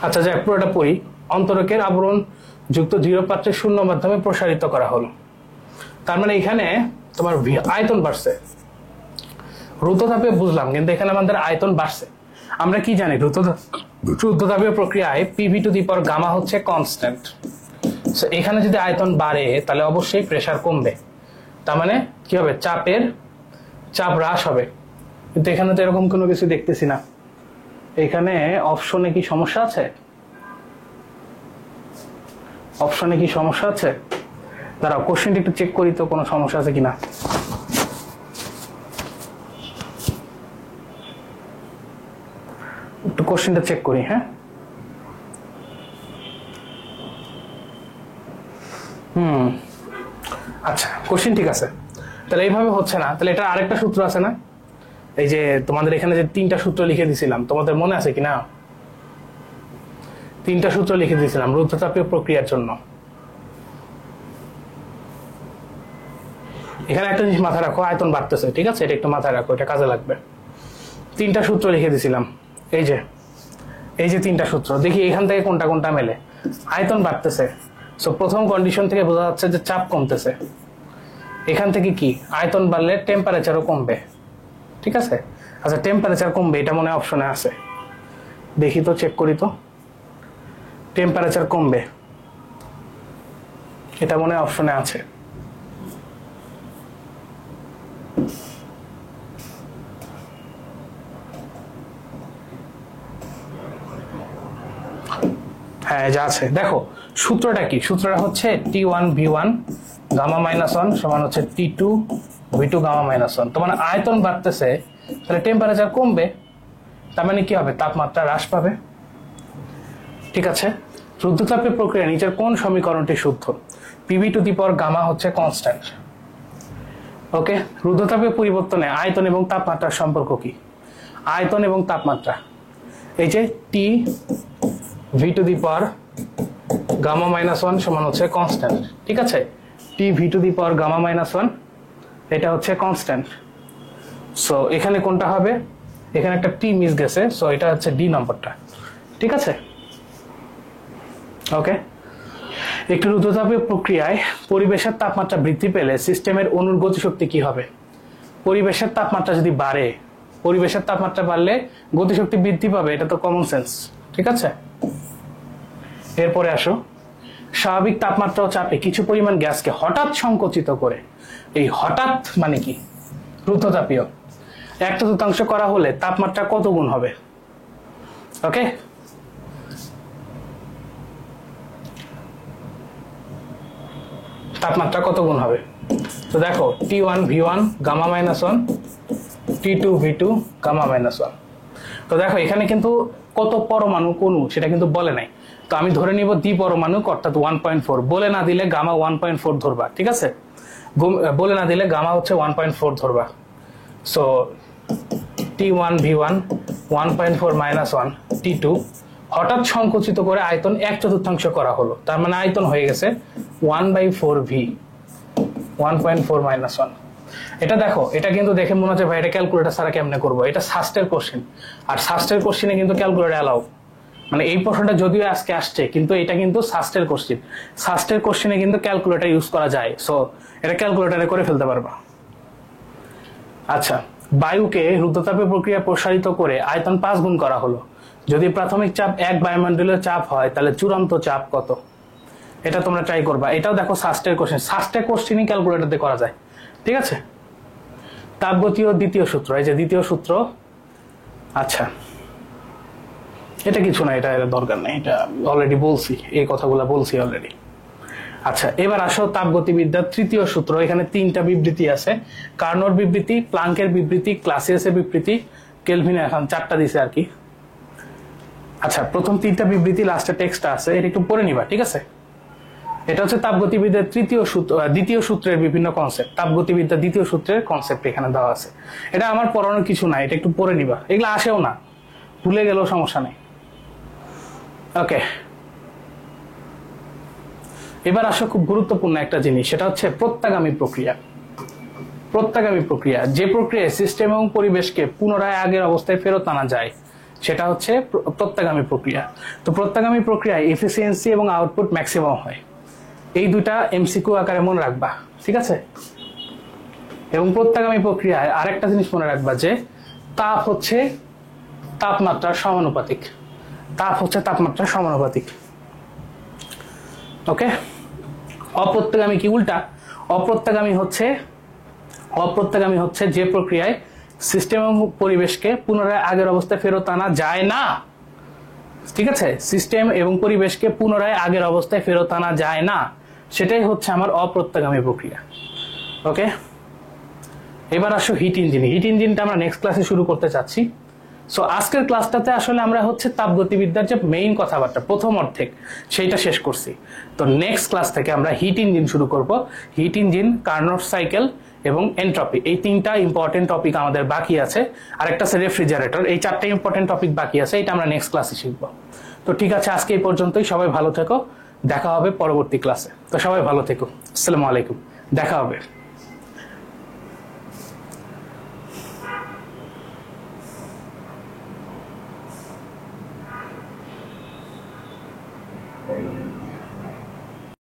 Speaker 1: আচ্ছা যাই পুরোটা পড়ি। অন্তরকের আবরণ যুক্ত দৃঢ় পাত্রে শূন্য মাধ্যমে প্রসারিত করা হলো, তার মানে এখানে তোমার আয়তন বাড়ছে। রুদ্ধতাপীয় বুঝলাম, কিন্তু এখানে আমাদের আয়তন বাড়ছে। আমরা কি জানি রুদ্ধতাপীয় প্রক্রিয়ায় PV to the power gamma হচ্ছে কনস্ট্যান্ট। সো এখানে যদি আয়তন বাড়ে তাহলে অবশ্যই প্রেসার কমবে, তার মানে কি হবে? চাপ হ্রাস হবে। কিন্তু এখানে তো এরকম কোনো কিছু দেখতেছি না। এখানে অপশনে কি সমস্যা আছে? অপশনে কি সমস্যা আছে? দাঁড়াও কোশ্চেনটা একটু চেক করি তো কোনো সমস্যা আছে কিনা। একটু কোশ্চেনটা চেক করি। হ্যাঁ, আচ্ছা কোশ্চেন ঠিক আছে। তাহলে এইভাবে হচ্ছে না, তাহলে এটা আরেকটা সূত্র আছে না? এই যে তোমাদের এখানে যে 3টা সূত্র লিখে দিয়েছিলাম, তোমাদের মনে আছে কিনা? 3টা সূত্র লিখে দিয়েছিলাম রুদ্ধতাপীয় প্রক্রিয়ার জন্য। এখানে একটা জিনিস মাথায় রাখো, আয়তন বাড়তেছে, ঠিক আছে? এটা একটু মাথায় রাখো, এটা কাজে লাগবে। 3টা সূত্র লিখে দিয়েছিলাম, এই যে 3টা সূত্র। দেখি এখান থেকে কোনটা কোনটা মেলে। আয়তন বাড়তেছে, সো প্রথম কন্ডিশন থেকে বোঝা যাচ্ছে যে চাপ কমতেছে। এখান থেকে কি আয়তন বাড়লে টেম্পারেচারও কমবে, ঠিক আছে? আচ্ছা টেম্পারেচার কমবে, এটা মনে হয় অপশনে আছে, দেখি তো চেক করি তো। টেম্পারেচার কমবে, এটা মনে হয় অপশনে আছে। হ্যাঁ যা আছে, দেখো সূত্রটা কি? সূত্রটা হচ্ছে T1V1 গামা মাইনাস 1 সমান হচ্ছে T2V2 গামা মাইনাস 1। তোমার আয়তন বাড়তেছে, তাহলে টেম্পারেচার কমবে, তার মানে কি হবে? তাপমাত্রা হ্রাস পাবে, ঠিক আছে? রুদ্ধতাপীয় প্রক্রিয়া নিচের কোন সমীকরণটি শুদ্ধ? PV to the power gamma হচ্ছে কনস্ট্যান্ট। ওকে, রুদ্ধতাপীয় পরিবর্তনে আয়তন এবং তাপমাত্রার সম্পর্ক কি? আয়তন এবং তাপমাত্রা, এই যে T_V to the power gamma minus 1 সমান হচ্ছে কনস্ট্যান্ট, ঠিক আছে? T_V to the power gamma minus 1 এটা হচ্ছে কনস্ট্যান্ট। সো এখানে কোনটা হবে? এখানে একটা টি মিস গেছে, সো এটা হচ্ছে ডি নম্বরটা, ঠিক আছে? ওকে, একটি রুদ্ধতাপীয় প্রক্রিয়ায় পরিবেশের তাপমাত্রা বৃদ্ধি পেলে সিস্টেমের অণুর গতিশক্তি কি হবে? পরিবেশের তাপমাত্রা যদি বাড়ে, পরিবেশের তাপমাত্রা বাড়লে গতিশক্তি বৃদ্ধি পাবে, এটা তো কমন সেন্স, ঠিক আছে? এরপরে আসো, স্বাভাবিক তাপমাত্রা ও চাপে কিছু পরিমাণ গ্যাসকে হঠাৎ সংকুচিত করে, এই হঠাৎ মানে কি? রুদ্ধতাপীয় 1/4 করা হলে তাপমাত্রা কত গুণ হবে? ওকে, তাপমাত্রা কত গুণ হবে? তো দেখো T1V1 gamma minus 1 T2V2 gamma minus 1। তো দেখো এখানে কিন্তু কত পরমাণু কোন সেটা কিন্তু বলে নাই, তো আমি ধরে নিব দ্বি পরমাণু অর্থাৎ 1.4। বলে না দিলে গামা 1.4 ধরবা, ঠিক আছে? বলে না দিলে গামা হচ্ছে 1.4 ধরবা। সো T1V1 1.4 মাইনাস 1 T2 হঠাৎ সংকুচিত করে আয়তন 1/4 করা হলো, তার মানে আয়তন হয়ে গেছে 1/4V 1.4 মাইনাস 1। এটা দেখো, এটা কিন্তু দেখে মনে হচ্ছে ভাই এটা ক্যালকুলেটর ছাড়া কেমনে করবো? এটা সাস্টের কোশ্চেন, আর সাস্টের কোশ্চেনে কিন্তু ক্যালকুলেটর অ্যালাউ। মানে এই প্রশ্নটা যদিও আজকে আসছে, কিন্তু এটা কিন্তু সাস্টের কোশ্চেন। সাস্টের কোশ্চেনে কিন্তু ক্যালকুলেটর ইউজ করা যায়, সো এটা ক্যালকুলেটরে করে ফেলতে পারবা। আচ্ছা, বায়ুকে রুদ্ধতাপীয় প্রক্রিয়া প্রসারিত করে আয়তন 5 গুণ করা হলো। যদি প্রাথমিক চাপ 1 বায়ুমণ্ডলীয় চাপ হয় তাহলে চূড়ান্ত চাপ কত? এটা তোমরা ট্রাই করবা। এটাও দেখো সাস্টের কোশ্চেন, সাস্টের কোশ্চেনই ক্যালকুলেটর দিয়ে করা যায়, ঠিক আছে? তাপগতীয় দ্বিতীয় সূত্র, এই যে দ্বিতীয় সূত্র। আচ্ছা এটা কিছু না, এটা দরকার নেই, এটা অলরেডি বলছি, এই কথাগুলো বলছি অলরেডি। আচ্ছা এবার আসো তাপগতিবিদ্যার তৃতীয় সূত্র। এখানে 3টা বিবৃতি আছে, কার্নোর বিবৃতি, প্লাঙ্কের বিবৃতি, ক্লাসিয়াসের বিবৃতি, কেলভিনে এখন 4টা দিছে আর কি। আচ্ছা, প্রথম 3টা বিবৃতি লাস্টে টেক্সট আছে, এটা একটু পড়ে নিবা, ঠিক আছে? এটা হচ্ছে তাপগতিবিদ্যার দ্বিতীয় সূত্রের বিভিন্ন কনসেপ্ট। তাপগতিবিদ্যার দ্বিতীয় সূত্রের কনসেপ্ট এখানে দেওয়া আছে। এটা আমার পড়ানোর কিছু নাই, এটা একটু পড়ে নিবা, এগুলো আসেও না, ভুলে গেলেও সমস্যা নেই। ওকে, এবার আসো খুব গুরুত্বপূর্ণ একটা জিনিস, সেটা হচ্ছে প্রত্যাগামী প্রক্রিয়া। প্রত্যাগামী প্রক্রিয়া, যে প্রক্রিয়ায় সিস্টেম এবং পরিবেশকে পুনরায় আগের অবস্থায় ফেরত আনা যায়, সেটা হচ্ছে প্রত্যাগামী প্রক্রিয়া। তো প্রত্যাগামী প্রক্রিয়ায় এফিসিয়েন্সি এবং আউটপুট ম্যাক্সিমাম হয়। এই দুটা এমসিকিউ আকারে মনে রাখবা, ঠিক আছে? এবং প্রত্যাগামী প্রক্রিয়ায় আরেকটা জিনিস মনে রাখবা যে তাপ হচ্ছে তাপমাত্রার সমানুপাতিক। তাপ হচ্ছে তাপমাত্রার সমানুপাতিক। ওকে, অপ্রত্যাগামী কি উল্টা? অপ্রত্যাগামী হচ্ছে যে প্রক্রিয়ায় সিস্টেম এবং পরিবেশকে পুনরায় আগের অবস্থায় ফেরত আনা যায় না, ঠিক আছে? সিস্টেম এবং পরিবেশকে পুনরায় আগের অবস্থায় ফেরত আনা যায় না, সেটাই হচ্ছে আমার অপ্রত্যাগামী প্রক্রিয়া। ওকে, এবার আসো হিট ইঞ্জিন। হিট ইঞ্জিনটা আমরা নেক্সট ক্লাসে শুরু করতে চাচ্ছি। সো আজকের ক্লাসটাতে আসলে আমরা হচ্ছে তাপগতিবিদ্যার যে মেইন কথাবার্তা প্রথম অর্ধেক সেইটা শেষ করছি। তো নেক্সট ক্লাস থেকে আমরা হিট ইঞ্জিন শুরু করব। হিট ইঞ্জিন, কার্নোট সাইকেল এবং এন্ট্রপি, এই 3টা ইম্পর্টেন্ট টপিক আমাদের বাকি আছে। আরেকটা আছে রেফ্রিজারেটর। এই 4টা ইম্পর্টেন্ট টপিক বাকি আছে, এটা আমরা নেক্সট ক্লাসে শিখবো। তো ঠিক আছে, আজকে এই পর্যন্তই। সবাই ভালো থেকো, দেখা হবে পরবর্তী ক্লাসে। তো সবাই ভালো থেকো, আসসালামু আলাইকুম, দেখা হবে।